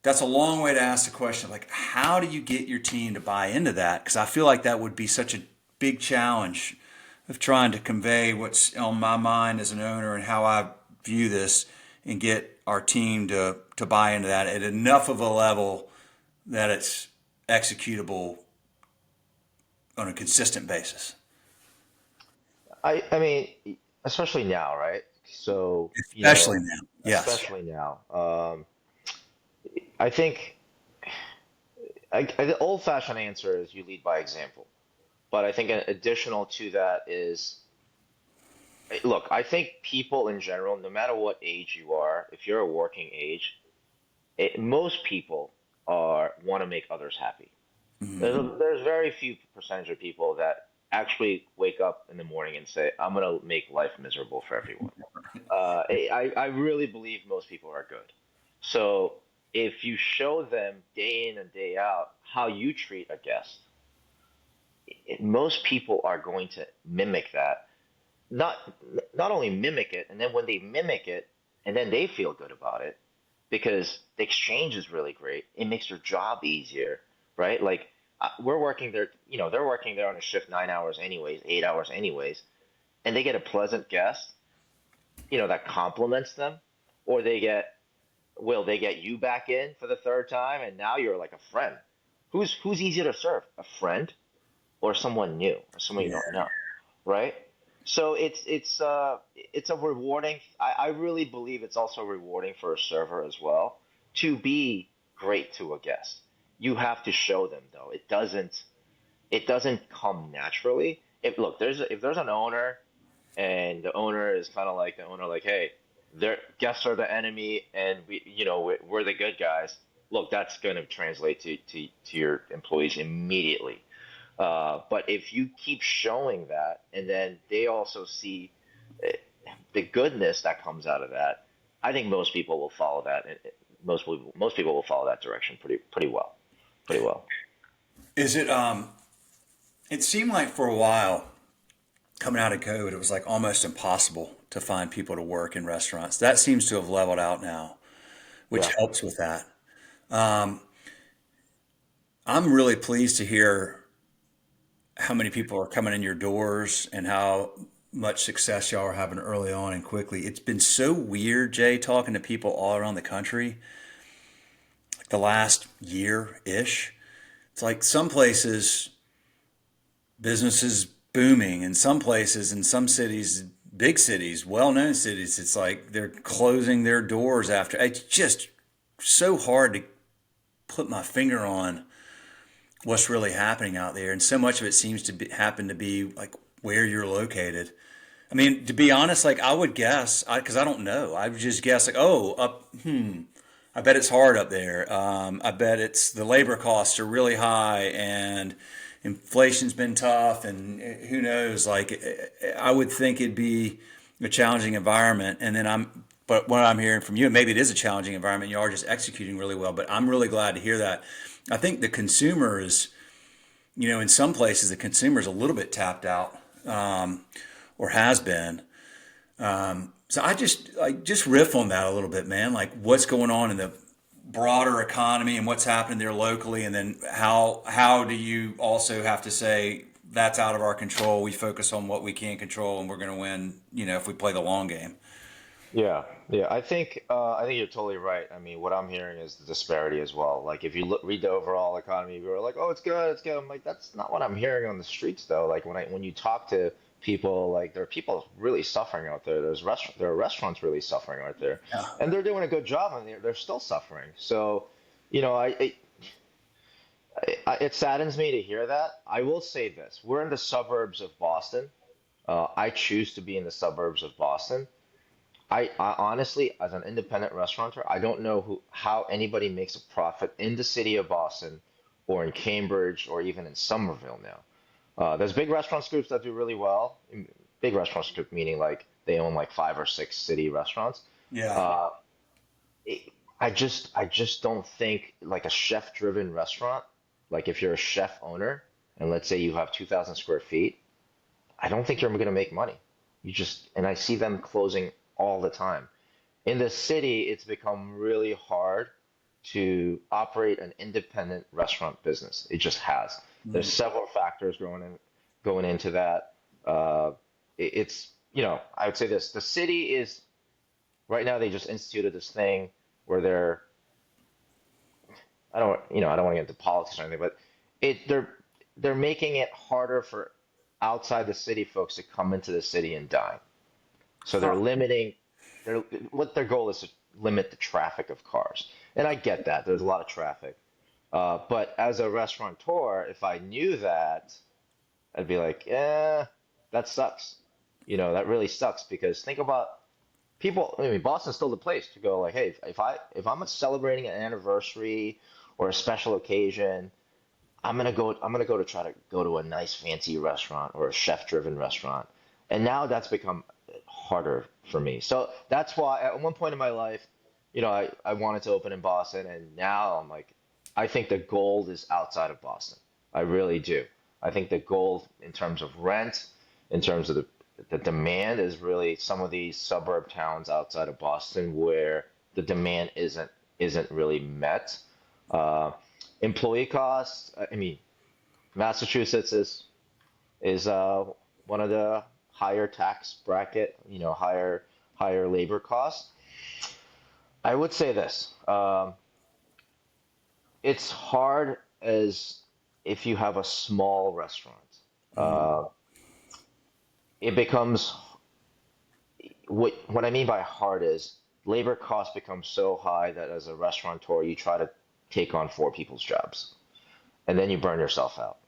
that's a long way to ask the question, like, how do you get your team to buy into that? Because I feel like that would be such a big challenge of trying to convey what's on my mind as an owner and how I view this, and get our team to buy into that at enough of a level that it's executable on a consistent basis? I mean, especially now, right? So, Especially now. Yes. especially now. I think the old-fashioned answer is you lead by example. But I think an additional to that is, look, I think people in general, no matter what age you are, if you're a working age, most people are want to make others happy. Mhm. There's very few percentage of people that actually wake up in the morning and say, "I'm gonna make life miserable for everyone." I really believe most people are good. So if you show them day in and day out how you treat a guest, most people are going to mimic that. Not not only mimic it, and then when they mimic it, and then they feel good about it because the exchange is really great. It makes their job easier, right? Like we're working there, they're working there on a shift 9 hours anyways, 8 hours anyways, and they get a pleasant guest, that compliments them, or they get you back in for the third time, and now you're like a friend. Who's easier to serve, a friend or someone new or someone you Yeah. don't know, right? So it's a rewarding. I really believe it's also rewarding for a server as well to be great to a guest. You have to show them though. It doesn't come naturally. If there's an owner and the owner is kind of like the owner, like, hey, their guests are the enemy, and we're the good guys. Look, that's going to translate to your employees immediately. But if you keep showing that, and then they also see eh, the goodness that comes out of that, I think most people will follow that. Most people will follow that direction pretty well, pretty well. Is it it seemed like for a while coming out of COVID, it was like almost impossible to find people to work in restaurants. That seems to have leveled out now, which Yeah. helps with that. Um, I'm really pleased to hear how many people are coming in your doors and how much success y'all are having early on and quickly. It's been so weird, Jay, talking to people all around the country, like the last year ish. It's like some places business is booming, in some places, in some cities, big cities, well known cities, it's like they're closing their doors after. It's just so hard to put my finger on what's really happening out there. And so much of it seems to happen to be like where you're located. I mean, to be honest, like I would guess, because I don't know, I would just guess like, oh, up, I bet it's hard up there. I bet it's the labor costs are really high and inflation's been tough, and who knows? Like, I would think it'd be a challenging environment. And then but what I'm hearing from you, maybe it is a challenging environment. You are just executing really well. But I'm really glad to hear that. I think the consumer is, in some places, the consumer is a little bit tapped out, or has been. So I just riff on that a little bit, man. Like what's going on in the broader economy and what's happening there locally, and then how do you also have to say that's out of our control? We focus on what we can control, and we're going to win. If we play the long game. Yeah, yeah. I think you're totally right. I mean, what I'm hearing is the disparity as well. Like if you read the overall economy, you're like, "Oh, it's good, it's good." I'm like, that's not what I'm hearing on the streets though. Like when you talk to people, like there are people really suffering out there. There are restaurants really suffering out there, Yeah. and they're doing a good job, and they're still suffering. So, you know, it saddens me to hear that. I will say this: we're in the suburbs of Boston. I choose to be in the suburbs of Boston. I honestly, as an independent restaurateur, I don't know how anybody makes a profit in the city of Boston or in Cambridge or even in Somerville now. There's big restaurant groups that do really well. Big restaurant group meaning like they own like 5 or 6 city restaurants. Yeah. Uh, it, I just don't think like a chef-driven restaurant, like if you're a chef owner and let's say you have 2,000 square feet, I don't think you're going to make money. And I see them closing all the time. In the city, it's become really hard to operate an independent restaurant business. It just has. There's Mm. several factors going into that. It's I would say this: the city is right now they just instituted this thing where I don't want to get into politics or anything, but they're making it harder for outside the city folks to come into the city and dine. So they're Huh. limiting their what their goal is to limit the traffic of cars. And I get that. There's a lot of traffic. But as a restaurateur, if I knew that, I'd be like, yeah, that sucks. That really sucks because think about people. I mean, Boston's still the place to go. Like, hey, if I'm celebrating an anniversary or a special occasion, I'm gonna go to try to go to a nice fancy restaurant or a chef-driven restaurant. And now that's become harder for me. So that's why at one point in my life, I wanted to open in Boston, and now I'm like, I think the gold is outside of Boston. I really do. I think the gold in terms of rent, in terms of the demand is really some of these suburb towns outside of Boston where the demand isn't really met. Uh, Employee costs. I mean, Massachusetts is one of the higher tax bracket. Higher labor costs. I would say this. It's hard as if you have a small restaurant. Mhm. Uh, it becomes what I mean by hard is labor costs become so high that as a restaurateur you try to take on four people's jobs and then you burn yourself out.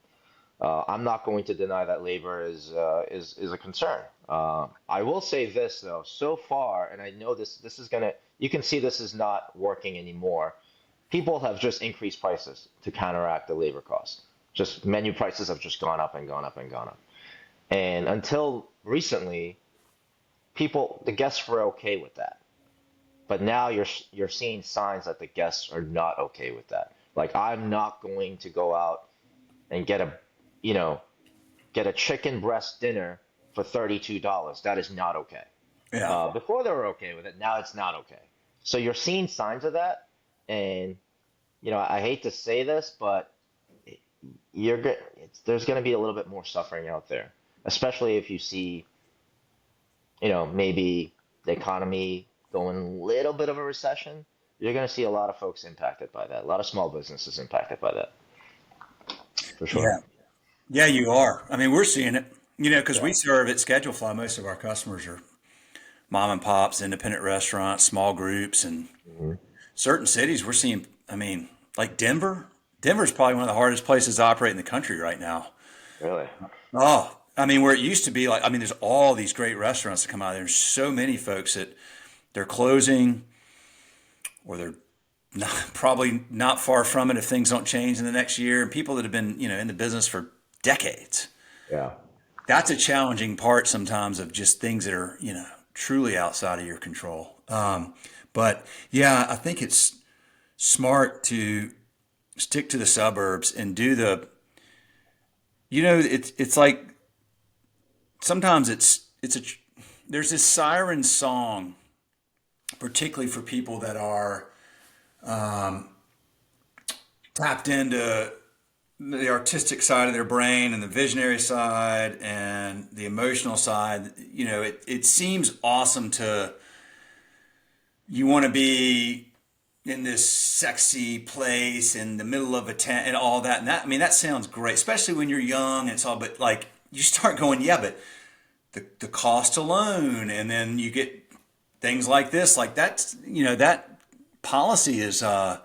I'm not going to deny that labor is a concern. I will say this though, so far, and I know this is gonna, you can see this is not working anymore. People have just increased prices to counteract the labor costs. Just menu prices have just gone up and gone up and gone up. And until recently, the guests were okay with that. But now you're seeing signs that the guests are not okay with that. Like I'm not going to go out and you know, get a chicken breast dinner for $32. That is not okay. Yeah. Before they were okay with it, now it's not okay. So you're seeing signs of that, and I hate to say this, but there's going to be a little bit more suffering out there, especially if you see, maybe the economy going a little bit of a recession. You're going to see a lot of folks impacted by that, a lot of small businesses impacted by that, for sure. Yeah. Yeah, you are. I mean, we're seeing it, because Yeah. we serve at Schedule Fly. Most of our customers are mom and pops, independent restaurants, small groups, and Hmm. certain cities we're seeing, I mean, like Denver. Denver's probably one of the hardest places to operate in the country right now. Really? Oh, I mean, where it used to be like, I mean, there's all these great restaurants that come out. There's so many folks that they're closing or they're not, probably not far from it if things don't change in the next year. And people that have been, in the business for decades. Yeah. That's a challenging part sometimes of just things that are, truly outside of your control. But yeah, I think it's smart to stick to the suburbs and do it's like sometimes there's this siren song, particularly for people that are tapped into the artistic side of their brain and the visionary side and the emotional side. It seems awesome you want to be in this sexy place in the middle of a tent and all that. And that, I mean, that sounds great, especially when you're young and it's all, but like you start going, yeah, but the cost alone, and then you get things like this, like that's, that policy is, I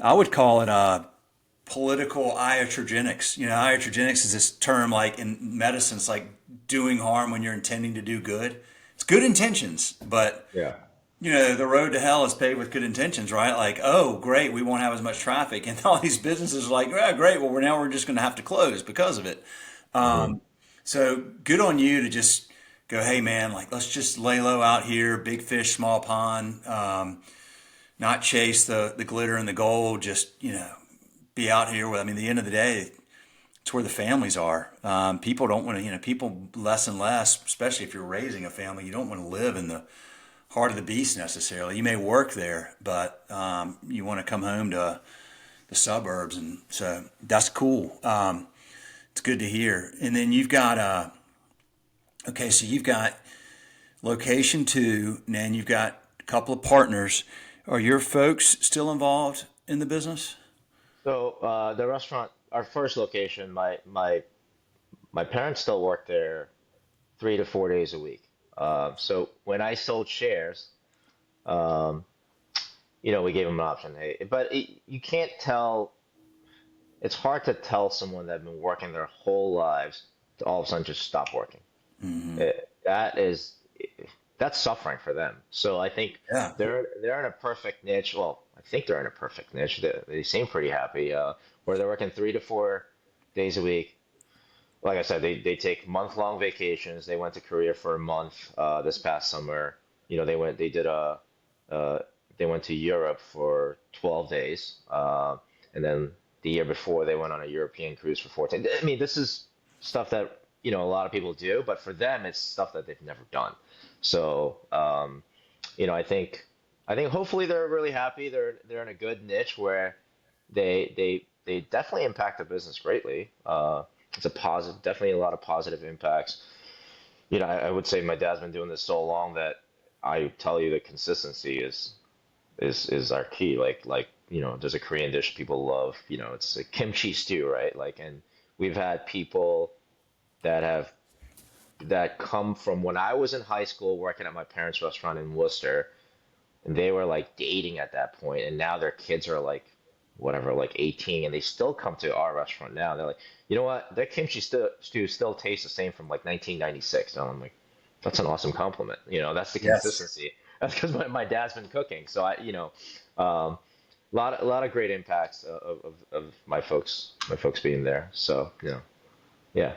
would call it, political iatrogenics. Iatrogenics is this term like in medicine, it's like doing harm when you're intending to do good. It's good intentions, but Yeah. the road to hell is paved with good intentions, right? Like, oh, great, we won't have as much traffic, and all these businesses are like, oh, great, well, we're just going to have to close because of it. Hmm. So good on you to just go, hey, man, like let's just lay low out here, big fish, small pond, not chase the glitter and the gold. Just be out here with. I mean, at the end of the day, it's where the families are. People don't want to, people less and less, especially if you're raising a family, you don't want to live in the heart of the beast necessarily. You may work there, but you want to come home to the suburbs, and so that's cool. It's good to hear. And then you've got okay, so you've got Location 2, and you've got a couple of partners. Are your folks still involved in the business? So the restaurant, our first location, my parents still work there 3 to 4 days a week. So when I sold shares, um, we gave them an option. Hey, but you can't tell. It's hard to tell someone that's been working their whole lives to all of a sudden just stop working. Hmm. That is that's suffering for them. So I think Yeah. they're in a perfect niche. Well, I think they're in a perfect niche. They seem pretty happy. Where they're working 3 to 4 days a week. Like I said, they take month-long vacations. They went to Korea for a month this past summer. Uh, they went to Europe for 12 days, and then the year before they went on a European cruise for 14. I mean, this is stuff that a lot of people do, but for them, it's stuff that they've never done. So, I think hopefully they're really happy. They're in a good niche where they definitely impact the business greatly. It's a positive, definitely a lot of positive impacts. I would say my dad's been doing this so long that I tell you the consistency is our key. There's a Korean dish people love. It's a kimchi stew, right? And we've had people that have that come from when I was in high school working at my parents' restaurant in Worcester, and they were like dating at that point, and now their kids are like whatever, like 18, and they still come to our restaurant now. They're like, you know what? Their stew still tastes the same from like 1996. And I'm like, that's an awesome compliment. That's the Yes. consistency. That's because my dad's been cooking. So um, a lot of great impacts of my folks being there. So yeah.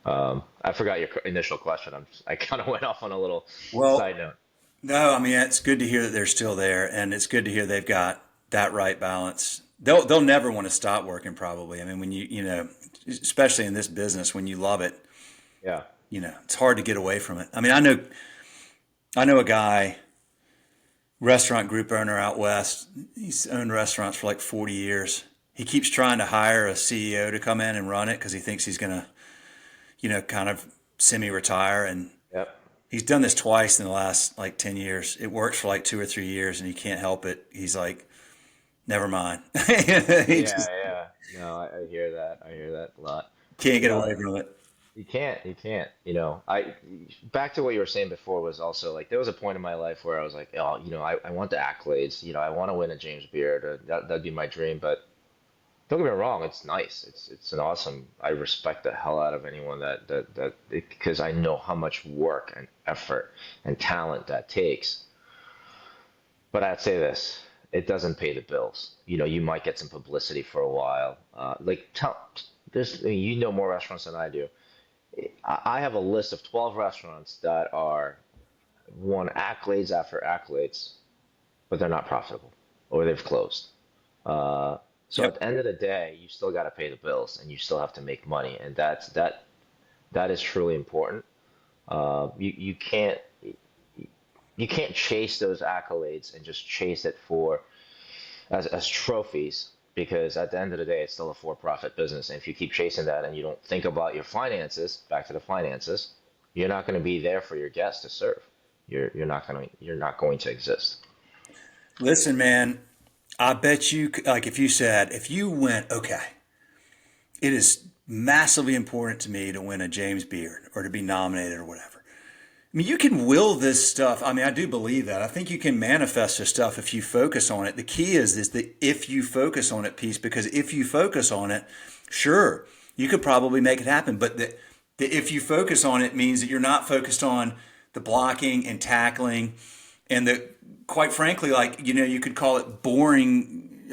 I forgot your initial question. I kind of went off on a little Well, side note. no, I mean, it's good to hear that they're still there, and it's good to hear they've got that right balance. They'll never want to stop working, probably. I mean, when especially in this business, when you love it, Yeah. it's hard to get away from it. I mean, I know a guy, restaurant group owner out west. He's owned restaurants for like 40 years. He keeps trying to hire a CEO to come in and run it because he thinks he's gonna, kind of semi-retire, and Yep. he's done this twice in the last like 10 years. It works for like 2 or 3 years and he can't help it. He's like, never mind. He Yeah, just yeah. No, I hear that. I hear that a lot. can't You get know, away from it. you can't. You can't. I back to what you were saying before was also like there was a point in my life where I was like, oh, I want the accolades. I want to win a James Beard. That'd be my dream. But don't get me wrong, it's nice. It's an awesome. I respect the hell out of anyone that because I know how much work and effort and talent that takes. But I'd say this, it doesn't pay the bills. You might get some publicity for a while. There's, more restaurants than I do. I have a list of 12 restaurants that are won accolades after accolades, but they're not profitable or they've closed. So at Yep. the end of the day, you still got to pay the bills and you still have to make money, and that is truly important. You can't chase those accolades and just chase it for as trophies because at the end of the day, it's still a for-profit business. And if you keep chasing that and you don't think about your finances, back to the finances, you're not going to be there for your guests to serve. You're not going to exist. Listen, man, I bet you, like if you went, okay, it is massively important to me to win a James Beard or to be nominated or whatever. I mean, you can will this stuff. I mean, I do believe that. I think you can manifest this stuff if you focus on it. The key is the if you focus on it piece, because if you focus on it, sure, you could probably make it happen. But the if you focus on it means that you're not focused on the blocking and tackling and the, quite frankly, like, you could call it boring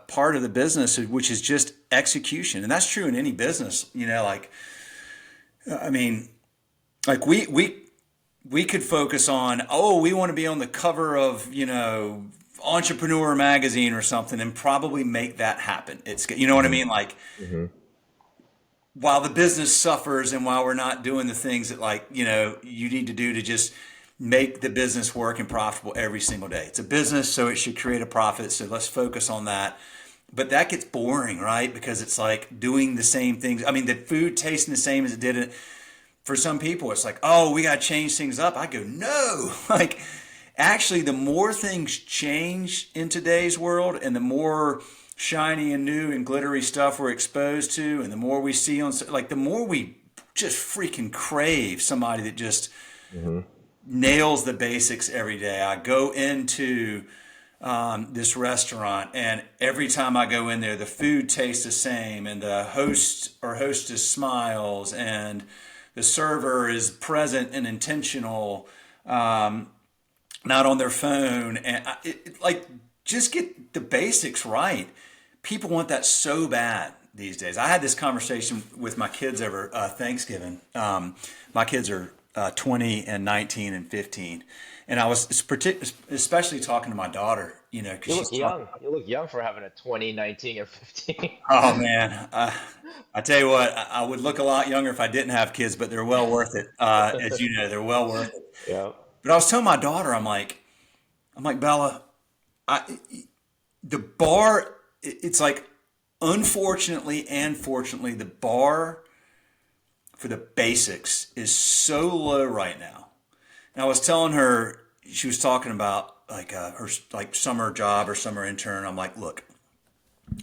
part of the business, which is just execution. And that's true in any business, like, I mean, like we could focus on, oh, we want to be on the cover of, Entrepreneur magazine or something and probably make that happen. What I Hmm. mean? Like, Hmm. while the business suffers and while we're not doing the things that, like, you need to do to just make the business work and profitable every single day. It's a business, so it should create a profit. So let's focus on that. But that gets boring, right? Because it's like doing the same things. I mean, the food tasting the same as it did for some people, it's like, oh, we got to change things up. I go, no. Like, actually, the more things change in today's world and the more shiny and new and glittery stuff we're exposed to, and the more we see on, like, the more we just freaking crave somebody that just Hmm. nails the basics every day. I go into this restaurant, and every time I go in there, the food tastes the same, and the host or hostess smiles, and the server is present and intentional, not on their phone, and like, just get the basics right. People want that so bad these days. I had this conversation with my kids over Thanksgiving. My kids are 20 and 19 and 15. And I was especially talking to my daughter, because You she's look talking. young. You look young for having a 20, 19, and 15. Oh man, I tell you what, I would look a lot younger if I didn't have kids, but they're well worth it. As you know, they're well worth it. Yeah. But I was telling my daughter, I'm like, Bella, the bar, it's like, unfortunately and fortunately, the bar for the basics is so low right now. And I was telling her, she was talking about like her like summer job or summer intern. I'm like, look,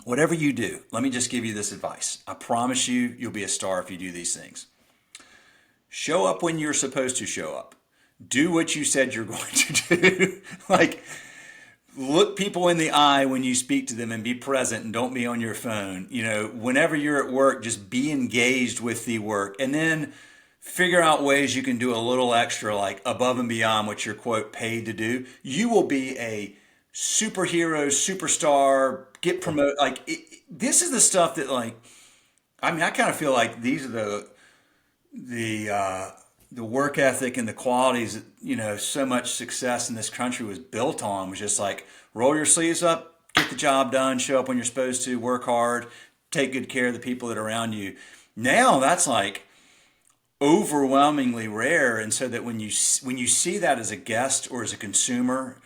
whatever you do, let me just give you this advice. I promise you, you'll be a star if you do these things. Show up when you're supposed to show up. Do what you said you're going to do. Like, look people in the eye when you speak to them and be present and don't be on your phone. Whenever you're at work, just be engaged with the work, and then figure out ways you can do a little extra, like above and beyond what you're, quote, paid to do. You will be a superhero, superstar, get promoted. Like, this is the stuff that, like, I mean, I kind of feel like these are the work ethic and the qualities that, so much success in this country was built on, was just like, roll your sleeves up, get the job done, show up when you're supposed to, work hard, take good care of the people that are around you. Now that's like overwhelmingly rare, and so that when you see that as a guest or as a consumer,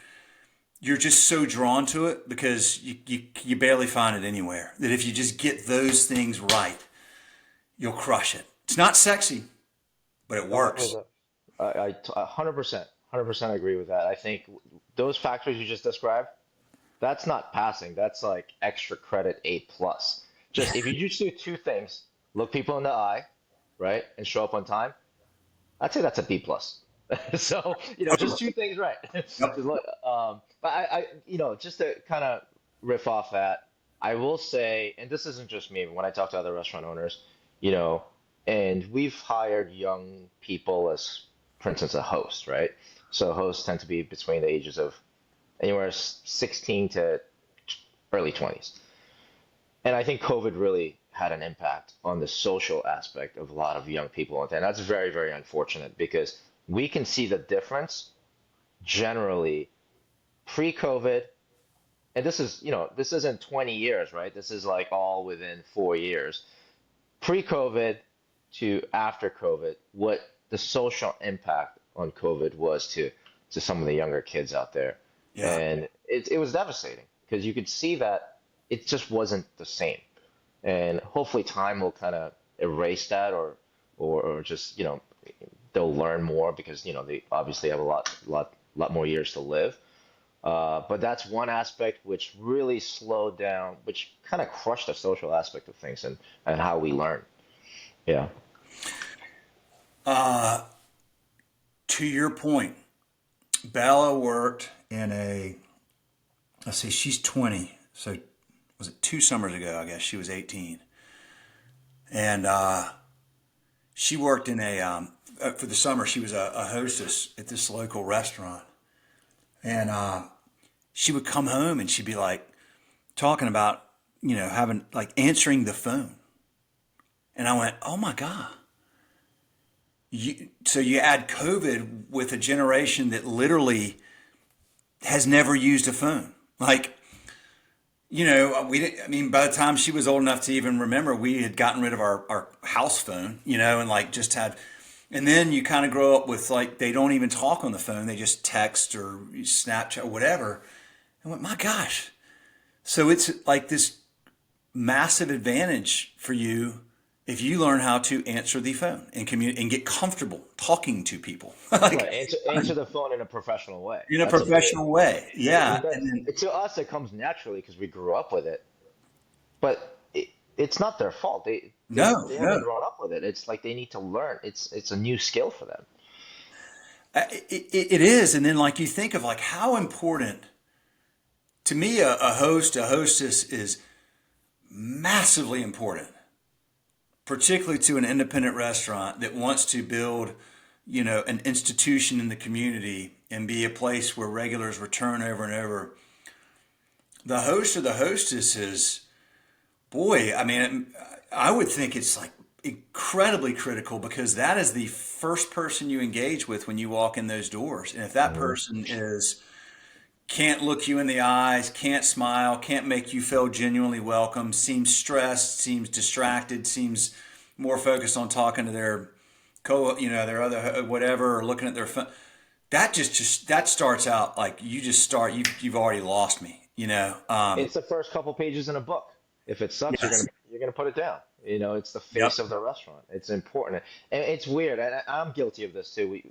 you're just so drawn to it because you barely find it anywhere. That if you just get those things right, you'll crush it. It's not sexy, but it No, works. I 100% agree with that. I think those factors you just described, that's not passing. That's like extra credit A plus. Just if you just do two things, look people in the eye, right, and show up on time, I'd say that's a B plus. So, just two things right. Yep. But just to kind of riff off that, I will say, and this isn't just me, but when I talk to other restaurant owners, you know, and we've hired young people as, for instance, a host, right? So hosts tend to be between the ages of anywhere 16 to early 20s. And I think COVID really had an impact on the social aspect of a lot of young people. And that's very, very unfortunate because we can see the difference generally pre-COVID. And this isn't 20 years, right? This is like all within 4 years. Pre-COVID to after COVID, what the social impact on COVID was to some of the younger kids out there. Yeah. And it was devastating because you could see that it just wasn't the same. And hopefully time will kind of erase that or just, they'll learn more because, they obviously have a lot more years to live. But that's one aspect which really slowed down, which kind of crushed the social aspect of things and how we learn. Yeah. To your point, Bella worked in let's see, she's 20. So was it 2 summers ago? I guess she was 18. And she worked in for the summer, she was a hostess at this local restaurant. And she would come home and she'd be like talking about, having like answering the phone. And I went, oh my God. So you add COVID with a generation that literally has never used a phone. Like, we didn't, I mean, by the time she was old enough to even remember, we had gotten rid of our house phone, and like just had, and then you kind of grow up with like, they don't even talk on the phone. They just text or Snapchat or whatever. I went, my gosh. So it's like this massive advantage for you if you learn how to answer the phone and and get comfortable talking to people, like Right. Answer the phone in a professional way. in a That's a big. professional way. Yeah. And then, To us, it comes naturally because we grew up with it. But it's not their fault. no, They haven't no, grown up with it. It's like they need to learn. It's a new skill for them. it is. And then like you think of like how important to me, a hostess is massively important, particularly to an independent restaurant that wants to build, an institution in the community and be a place where regulars return over and over. The host or the hostess is, boy, I mean, I would think it's like incredibly critical because that is the first person you engage with when you walk in those doors. And if that Hmm. person is can't look you in the eyes, can't smile, can't make you feel genuinely welcome, seems stressed, seems distracted, seems more focused on talking to their their other whatever, or looking at their phone. That just that starts out like you've already lost me. It's the first couple pages in a book. If it sucks, Yes. you're gonna put it down. It's the Yep. face of the restaurant. It's important, and it's weird. And I'm guilty of this too.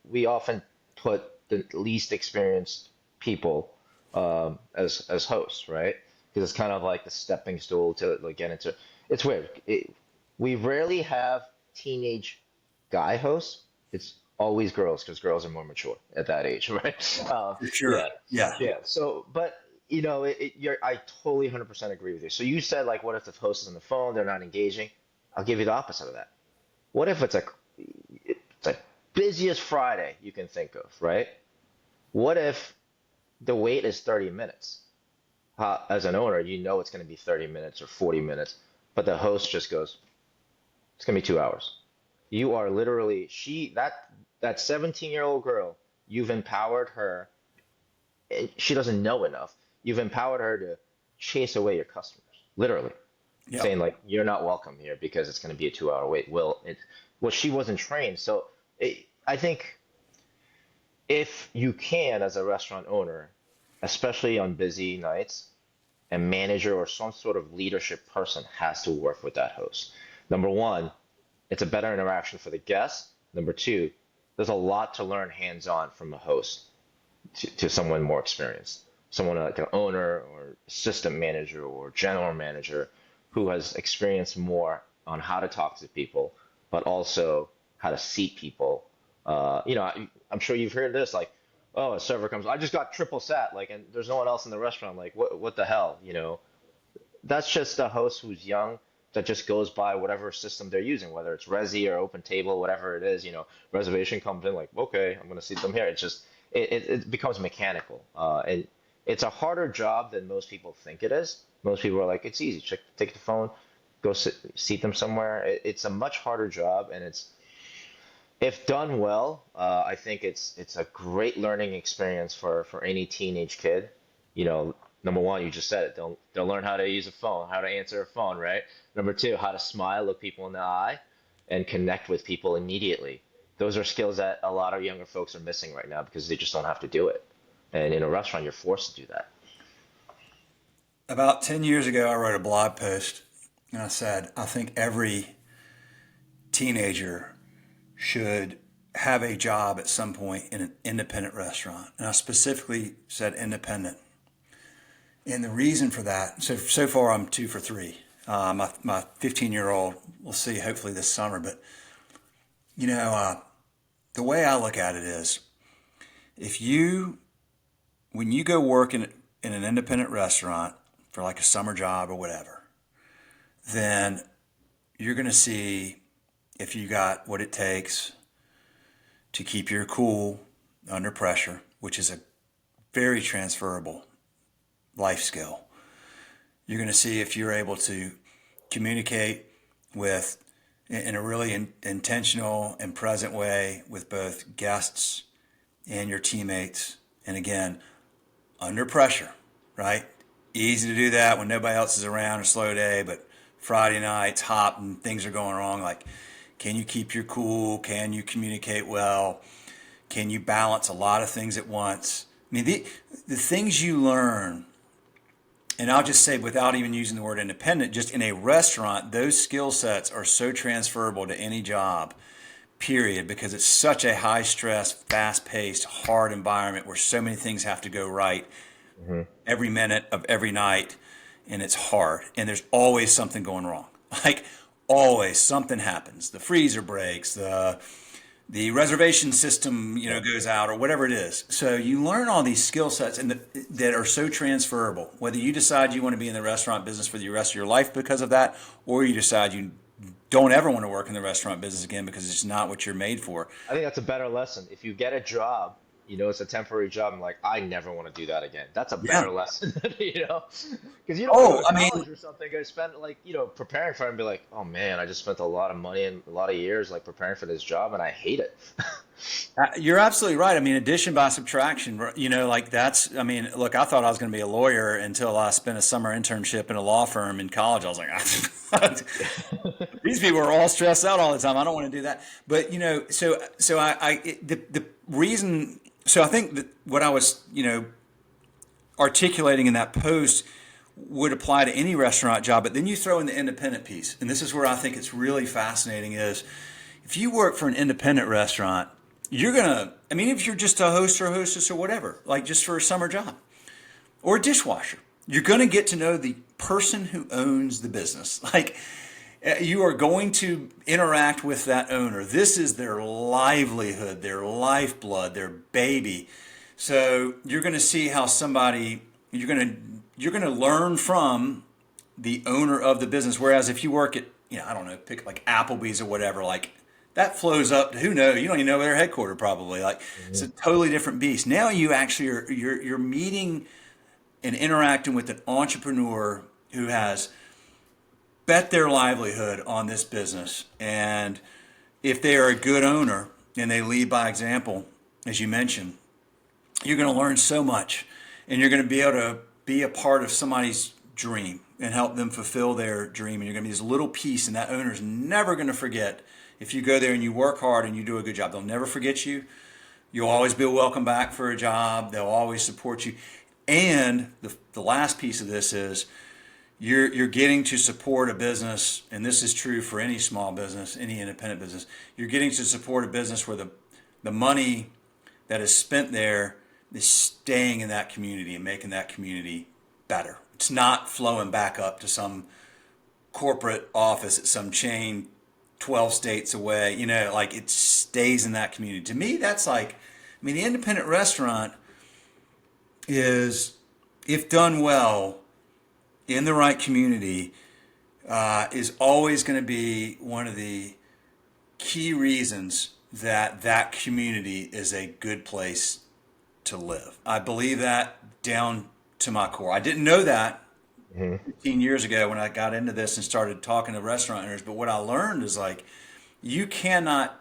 We often put the least experienced people as hosts, right? Because it's kind of like the stepping stool to like get into. It's weird. We rarely have teenage guy hosts. It's always girls because girls are more mature at that age, right? For sure. Yeah, Yeah. yeah. So, but I totally 100% agree with you. So you said like, what if the host is on the phone, they're not engaging? I'll give you the opposite of that. What if it's a busiest Friday you can think of, right? What if the wait is 30 minutes? As an owner, you know it's going to be 30 minutes or 40 minutes, but the host just goes, it's going to be 2 hours. You are literally that 17-year-old girl, you've empowered her. She doesn't know enough. You've empowered her to chase away your customers, literally, Yep. saying like you're not welcome here because it's going to be a 2 hour wait. Well, she wasn't trained, so I think if you can, as a restaurant owner, especially on busy nights, a manager or some sort of leadership person has to work with that host. Number one, it's a better interaction for the guests. Number two, there's a lot to learn hands on from a host to someone more experienced, someone like an owner or assistant manager or general manager who has experienced more on how to talk to people, but also how to seat people. I'm sure you've heard this, like, oh, a server comes, I just got triple sat, like, and there's no one else in the restaurant. Like, what the hell, That's just a host who's young that just goes by whatever system they're using, whether it's Resi or Open Table, whatever it is. Reservation comes in like, okay, I'm gonna seat them here. It's just it becomes mechanical, and it's a harder job than most people think it is. Most people are like, it's easy, take the phone, go seat them somewhere. It's a much harder job, and it's if done well, I think it's a great learning experience for any teenage kid. Number one, you just said it. They'll learn how to use a phone, how to answer a phone, right? Number two, how to smile, look people in the eye, and connect with people immediately. Those are skills that a lot of younger folks are missing right now because they just don't have to do it. And in a restaurant, you're forced to do that. About 10 years ago, I wrote a blog post and I said, I think every teenager should have a job at some point in an independent restaurant. And I specifically said independent. And the reason for that, so far I'm 2 for 3. My 15-year-old, we'll see hopefully this summer. But, the way I look at it is if when you go work in an independent restaurant for like a summer job or whatever, then you're going to see if you got what it takes to keep your cool under pressure, which is a very transferable life skill. You're going to see if you're able to communicate with in a really intentional and present way with both guests and your teammates. And again, under pressure, right? Easy to do that when nobody else is around, a slow day, but Friday night's hot and things are going wrong. Like, can you keep your cool? Can you communicate well? Can you balance a lot of things at once? I mean, the things you learn And I'll just say, without even using the word independent, just in a restaurant, those skill sets are so transferable to any job, period, because it's such a high stress, fast paced, hard environment where so many things have to go right Hmm. every minute of every night. And it's hard. And there's always something going wrong. Like, always something happens. The freezer breaks, the reservation system, Yeah. goes out or whatever it is. So you learn all these skill sets that are so transferable. Whether you decide you want to be in the restaurant business for the rest of your life because of that, or you decide you don't ever want to work in the restaurant business again because it's not what you're made for. I think that's a better lesson. If you get a job, it's a temporary job, and like, I never want to do that again. That's a Yeah. better lesson, because you don't want to go Oh, to I mean, college or something and spend like, preparing for it and be like, oh man, I just spent a lot of money and a lot of years like preparing for this job and I hate it. you're absolutely right. I mean, addition by subtraction, like I mean, look, I thought I was going to be a lawyer until I spent a summer internship in a law firm in college. I was like, these people are all stressed out all the time. I don't want to do that. But, the reason, so I think that what I was, articulating in that post would apply to any restaurant job. But then you throw in the independent piece. And this is where I think it's really fascinating is if you work for an independent restaurant, I mean, if you're just a host or a hostess or whatever, like just for a summer job or a dishwasher, you're going to get to know the person who owns the business. Like, you are going to interact with that owner. This is their livelihood, their lifeblood, their baby. So you're going to see how you're going to learn from the owner of the business. Whereas if you work at, I don't know, pick like Applebee's or whatever, like that flows up to who knows, you don't even know their headquarters probably. Like, it's Hmm. a totally different beast. Now you actually you're meeting and interacting with an entrepreneur who has bet their livelihood on this business. And if they are a good owner and they lead by example, as you mentioned, you're going to learn so much and you're going to be able to be a part of somebody's dream and help them fulfill their dream. And you're going to be this little piece, and that owner's never going to forget. If you go there and you work hard and you do a good job, they'll never forget you. You'll always be welcome back for a job. They'll always support you. And the last piece of this is you're getting to support a business, and this is true for any small business, any independent business. You're getting to support a business where the money that is spent there is staying in that community and making that community better. It's not flowing back up to some corporate office at some chain 12 states away. Like, it stays in that community. To me, that's like, I mean, the independent restaurant is, if done well in the right community, is always going to be one of the key reasons that that community is a good place to live. I believe that down to my core. I didn't know that Hmm. 15 years ago when I got into this and started talking to restaurant owners, but what I learned is like, you cannot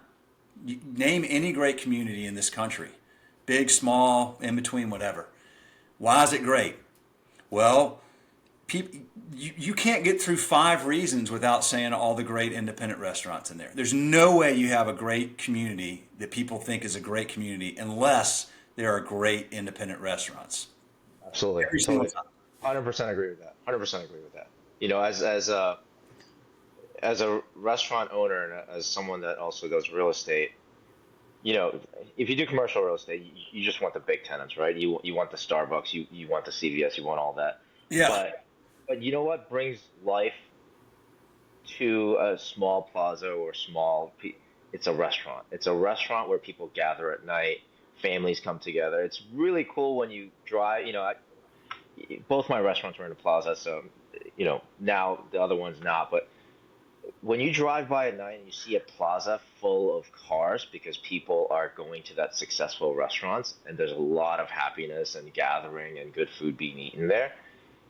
name any great community in this country, big, small, in between, whatever. Why is it great? Well, people, you can't get through 5 reasons without saying all the great independent restaurants in there. There's no way you have a great community that people think is a great community unless there are great independent restaurants. Absolutely, Every single totally, time. 100% agree with that. 100% agree with that. As a restaurant owner and as someone that also does real estate, if you do commercial real estate, you just want the big tenants, right? You want the Starbucks, you want the CVS, you want all that. Yeah. But you know what brings life to a small plaza or it's a restaurant. It's a restaurant where people gather at night, families come together. It's really cool when you drive, both my restaurants were in a plaza, so now the other one's not, but when you drive by at night and you see a plaza full of cars because people are going to that successful restaurants and there's a lot of happiness and gathering and good food being eaten there,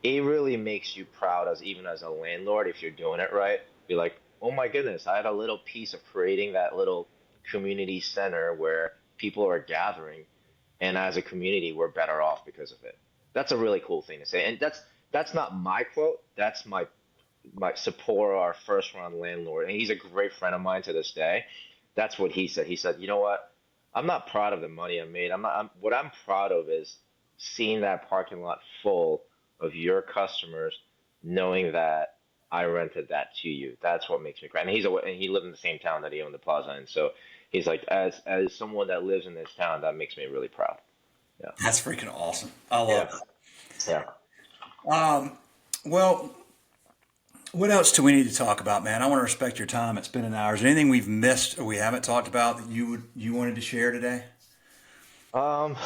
it really makes you proud as even as a landlord if you're doing it right. Be like, oh my goodness, I had a little piece of creating that little community center where people are gathering, and as a community, we're better off because of it. That's a really cool thing to say, and that's not my quote. That's my Sapporo, our first round landlord, and he's a great friend of mine to this day. That's what he said. He said, "You know what? I'm not proud of the money I made. I'm not. What I'm proud of is seeing that parking lot full of your customers knowing that I rented that to you. That's what makes me cry. And he lived in the same town that he owned the plaza in. So he's like, as someone that lives in this town, that makes me really proud. Yeah. That's freaking awesome. I love Yeah. it. Yeah. Well, what else do we need to talk about, man? I want to respect your time. It's been an hour. Is there anything we've missed or we haven't talked about that you wanted to share today? Um,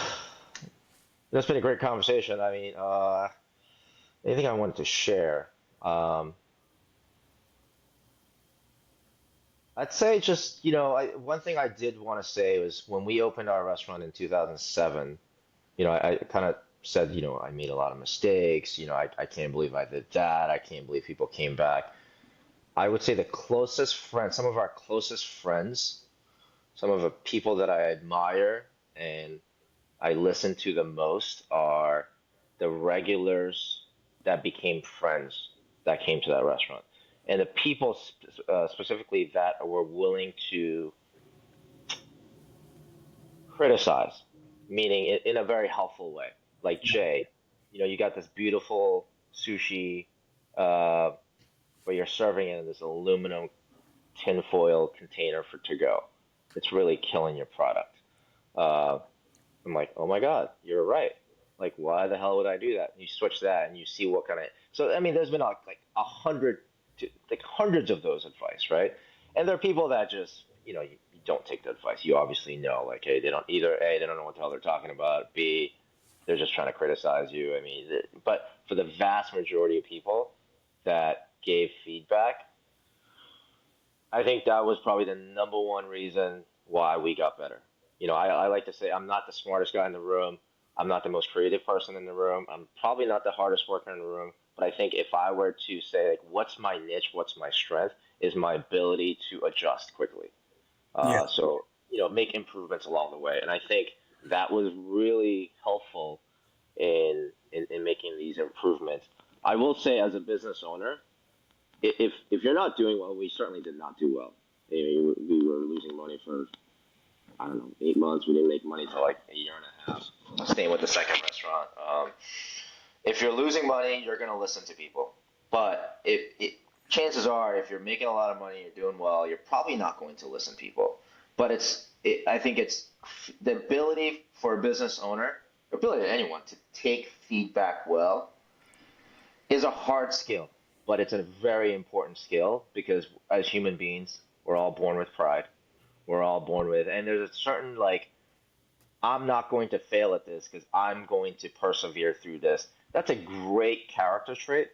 that's been a great conversation. I mean, anything I wanted to share. Um, I'd say just, one thing I did want to say was when we opened our restaurant in 2007, I kind of said, I made a lot of mistakes. I can't believe I did that. I can't believe people came back. I would say the closest friends, some of our closest friends, some of the people that I admire and I listen to the most are the regulars that became friends that came to that restaurant. And the people specifically that were willing to criticize, meaning in a very helpful way. Like Jay, you got this beautiful sushi uh, where you're serving it in this aluminum tinfoil container for to go. It's really killing your product. Uh, I'm like, oh my God, you're right. Like, why the hell would I do that? And you switch that and you see what kind of. So, I mean, there's been like like hundreds of those advice, right? And there are people that just, you don't take the advice. You obviously know, like, hey, they don't either. A, they don't know what the hell they're talking about. B, they're just trying to criticize you. I mean, but for the vast majority of people that gave feedback, I think that was probably the number one reason why we got better. I like to say I'm not the smartest guy in the room. I'm not the most creative person in the room. I'm probably not the hardest worker in the room. But I think if I were to say, like, what's my niche, what's my strength, is my ability to adjust quickly. Yeah. So, make improvements along the way. And I think that was really helpful in making these improvements. I will say, as a business owner, if you're not doing well, we certainly did not do well. We were losing money for, I don't know, 8 months. We didn't make money till like a year and a half. Staying with the second restaurant. If you're losing money, you're gonna listen to people. But chances are, if you're making a lot of money, you're doing well, you're probably not going to listen to people. But I think it's the ability for a business owner, ability to anyone to take feedback well, is a hard skill, but it's a very important skill because as human beings, we're all born with pride. We're all born with, and there's a certain like, I'm not going to fail at this because I'm going to persevere through this. That's a great character trait,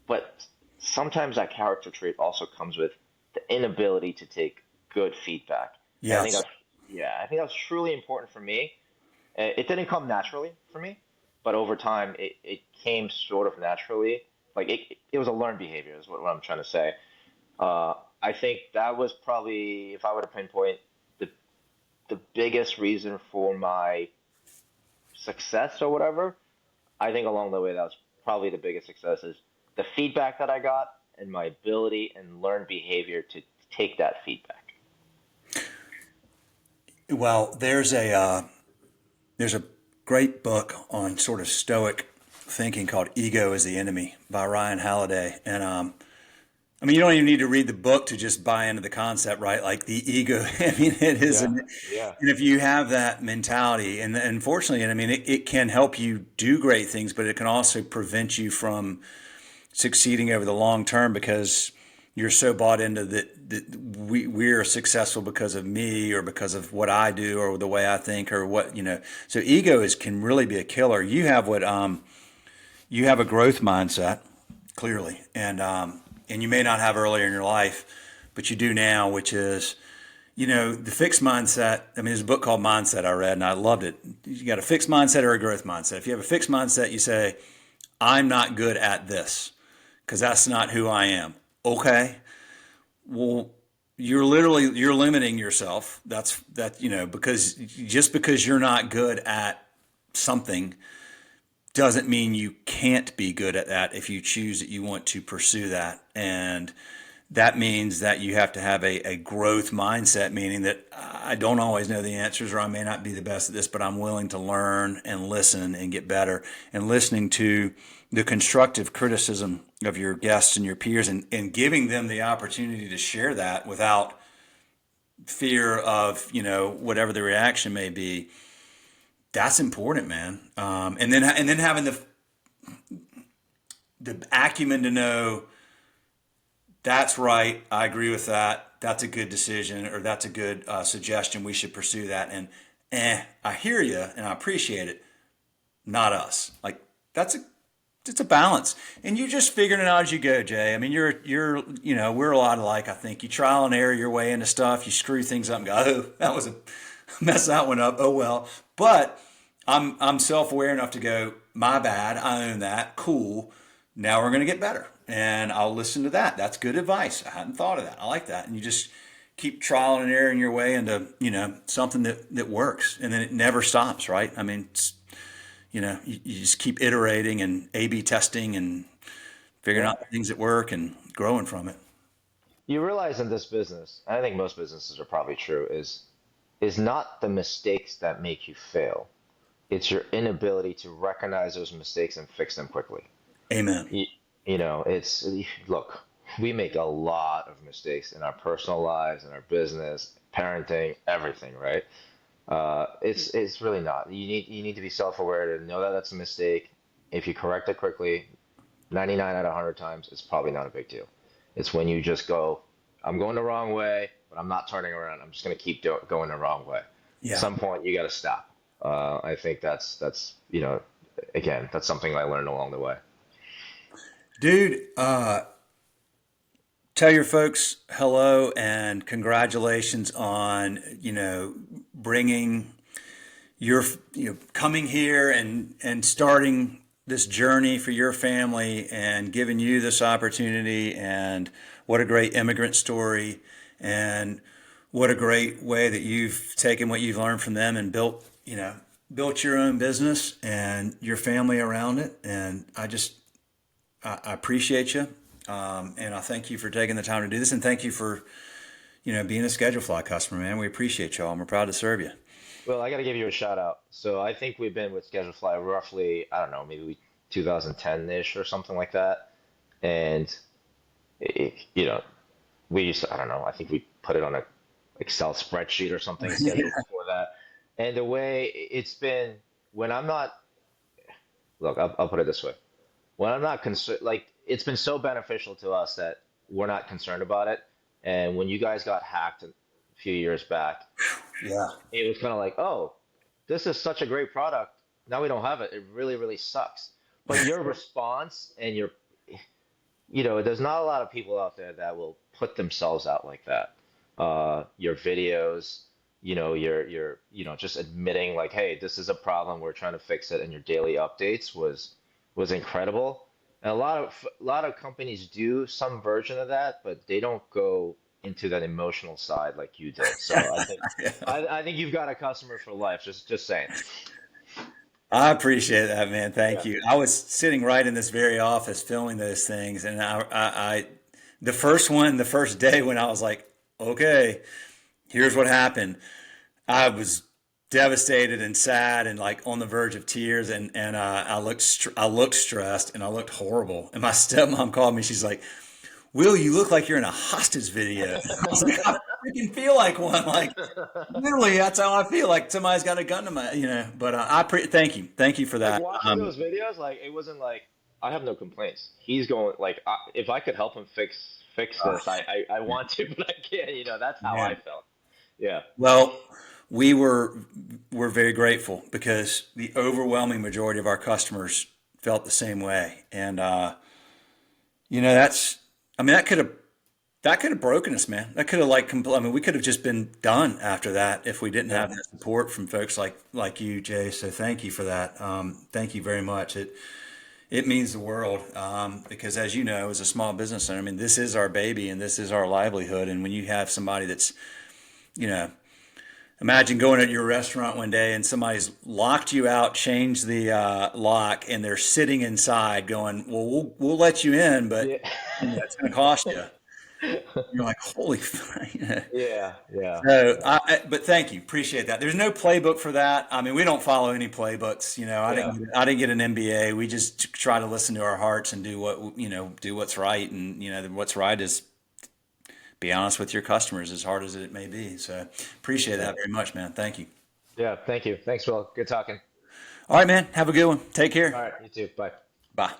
but sometimes that character trait also comes with the inability to take good feedback. And Yes. I think that's truly important for me. It didn't come naturally for me, but over time it came sort of naturally. Like it was a learned behavior, is what I'm trying to say. I think that was probably, if I were to pinpoint the the biggest reason for my success or whatever, I think along the way that was probably the biggest success is the feedback that I got and my ability and learned behavior to take that feedback. Well, there's a great book on sort of stoic thinking called "Ego is the Enemy" by Ryan Halliday, and I mean, you don't even need to read the book to just buy into the concept, right? Like the ego. I mean, it is, Yeah, and yeah, if you have that mentality, and unfortunately, and I mean, it can help you do great things, but it can also prevent you from succeeding over the long term because you're so bought into that we're successful because of me or because of what I do or the way I think or what So ego is can really be a killer. You have a growth mindset clearly, and you may not have earlier in your life, but you do now, which is the fixed mindset. I mean, there's a book called Mindset I read, and I loved it. You got a fixed mindset or a growth mindset. If you have a fixed mindset, you say, "I'm not good at this because that's not who I am." Okay, well, you're limiting yourself. Because just because you're not good at something doesn't mean you can't be good at that if you choose that you want to pursue that. And that means that you have to have a growth mindset, meaning that I don't always know the answers or I may not be the best at this, but I'm willing to learn and listen and get better. And listening to the constructive criticism of your guests and your peers and giving them the opportunity to share that without fear of, whatever the reaction may be. That's important, man. And then having the acumen to know that's right. I agree with that. That's a good decision, or that's a good suggestion. We should pursue that. And I hear you, and I appreciate it. Not us. Like it's a balance, and you're just figuring it out as you go, Jay. I mean, we're a lot alike. I think you trial and error your way into stuff. You screw things up and go, oh, that was a mess that one up. Oh well. But I'm self-aware enough to go, my bad. I own that. Cool. Now we're going to get better. And I'll listen to that. That's good advice. I hadn't thought of that. I like that. And you just keep trial and erroring your way into, something that works. And then it never stops, right? I mean, you just keep iterating and A/B testing and figuring out things that work and growing from it. You realize in this business, and I think most businesses are probably true, is not the mistakes that make you fail. It's your inability to recognize those mistakes and fix them quickly. Amen. It's look, we make a lot of mistakes in our personal lives, in our business, parenting, everything, right? It's really not. You need to be self-aware to know that that's a mistake. If you correct it quickly, 99 out of 100 times, it's probably not a big deal. It's when you just go, I'm going the wrong way, but I'm not turning around. I'm just going to keep going the wrong way. Yeah. At some point, you got to stop. I think that's again, that's something I learned along the way. Dude, tell your folks hello and congratulations on, bringing coming here and starting this journey for your family and giving you this opportunity. And what a great immigrant story, and what a great way that you've taken what you've learned from them and built your own business and your family around it. And I appreciate you. And I thank you for taking the time to do this. And thank you for, being a Schedule Fly customer, man. We appreciate y'all and we're proud to serve you. Well, I got to give you a shout out. So I think we've been with Schedule Fly roughly, I don't know, maybe 2010-ish or something like that. And, we used to, I don't know, I think we put it on a Excel spreadsheet or something scheduled before that. And the way it's been, when I'm not, look, I'll put it this way. When I'm not concerned, like it's been so beneficial to us that we're not concerned about it. And when you guys got hacked a few years back, Yeah. it was kind of like, oh, this is such a great product. Now we don't have it. It really, really sucks. But your response and there's not a lot of people out there that will put themselves out like that. Your videos, you're just admitting like, hey, this is a problem. We're trying to fix it. And your daily updates was incredible. And a lot of companies do some version of that, but they don't go into that emotional side like you did. So I think I think you've got a customer for life. Just saying. I appreciate that, man. Thank Yeah. you. I was sitting right in this very office filming those things. And the first day when I was like, okay, here's what happened. I was devastated and sad and like on the verge of tears, and I looked stressed and I looked horrible. And my stepmom called me. She's like, "Will, you look like you're in a hostage video." I was like, "I freaking feel like one." Like literally, that's how I feel. Like somebody's got a gun to my. But thank you for Like that. watching those videos, like it wasn't like I have no complaints. He's going like if I could help him fix this, I want to, but I can't. That's how I Man. felt. Yeah. Well, we're very grateful because the overwhelming majority of our customers felt the same way, and that's. I mean, that could have broken us, man. That could have I mean, we could have just been done after that if we didn't have Yeah. that support from folks like you, Jay. So thank you for that. Thank you very much. It means the world because, as you know, as a small business owner, I mean, this is our baby and this is our livelihood. And when you have somebody that's, you know, imagine going at your restaurant one day and somebody's locked you out, changed the lock, and they're sitting inside going, "Well, we'll let you in, but Yeah. it's going to cost you." You're like, holy, you know. Yeah, yeah, So, but thank you, appreciate that. There's no playbook for that. I mean, we don't follow any playbooks. You know, yeah. I didn't get an MBA. We just try to listen to our hearts and do do what's right. And what's right is be honest with your customers, as hard as it may be. So, appreciate Yeah. that very much, man. Thank you. Yeah, thank you. Thanks, Will. Good talking. All right, man. Have a good one. Take All care. right, you too. Bye. Bye.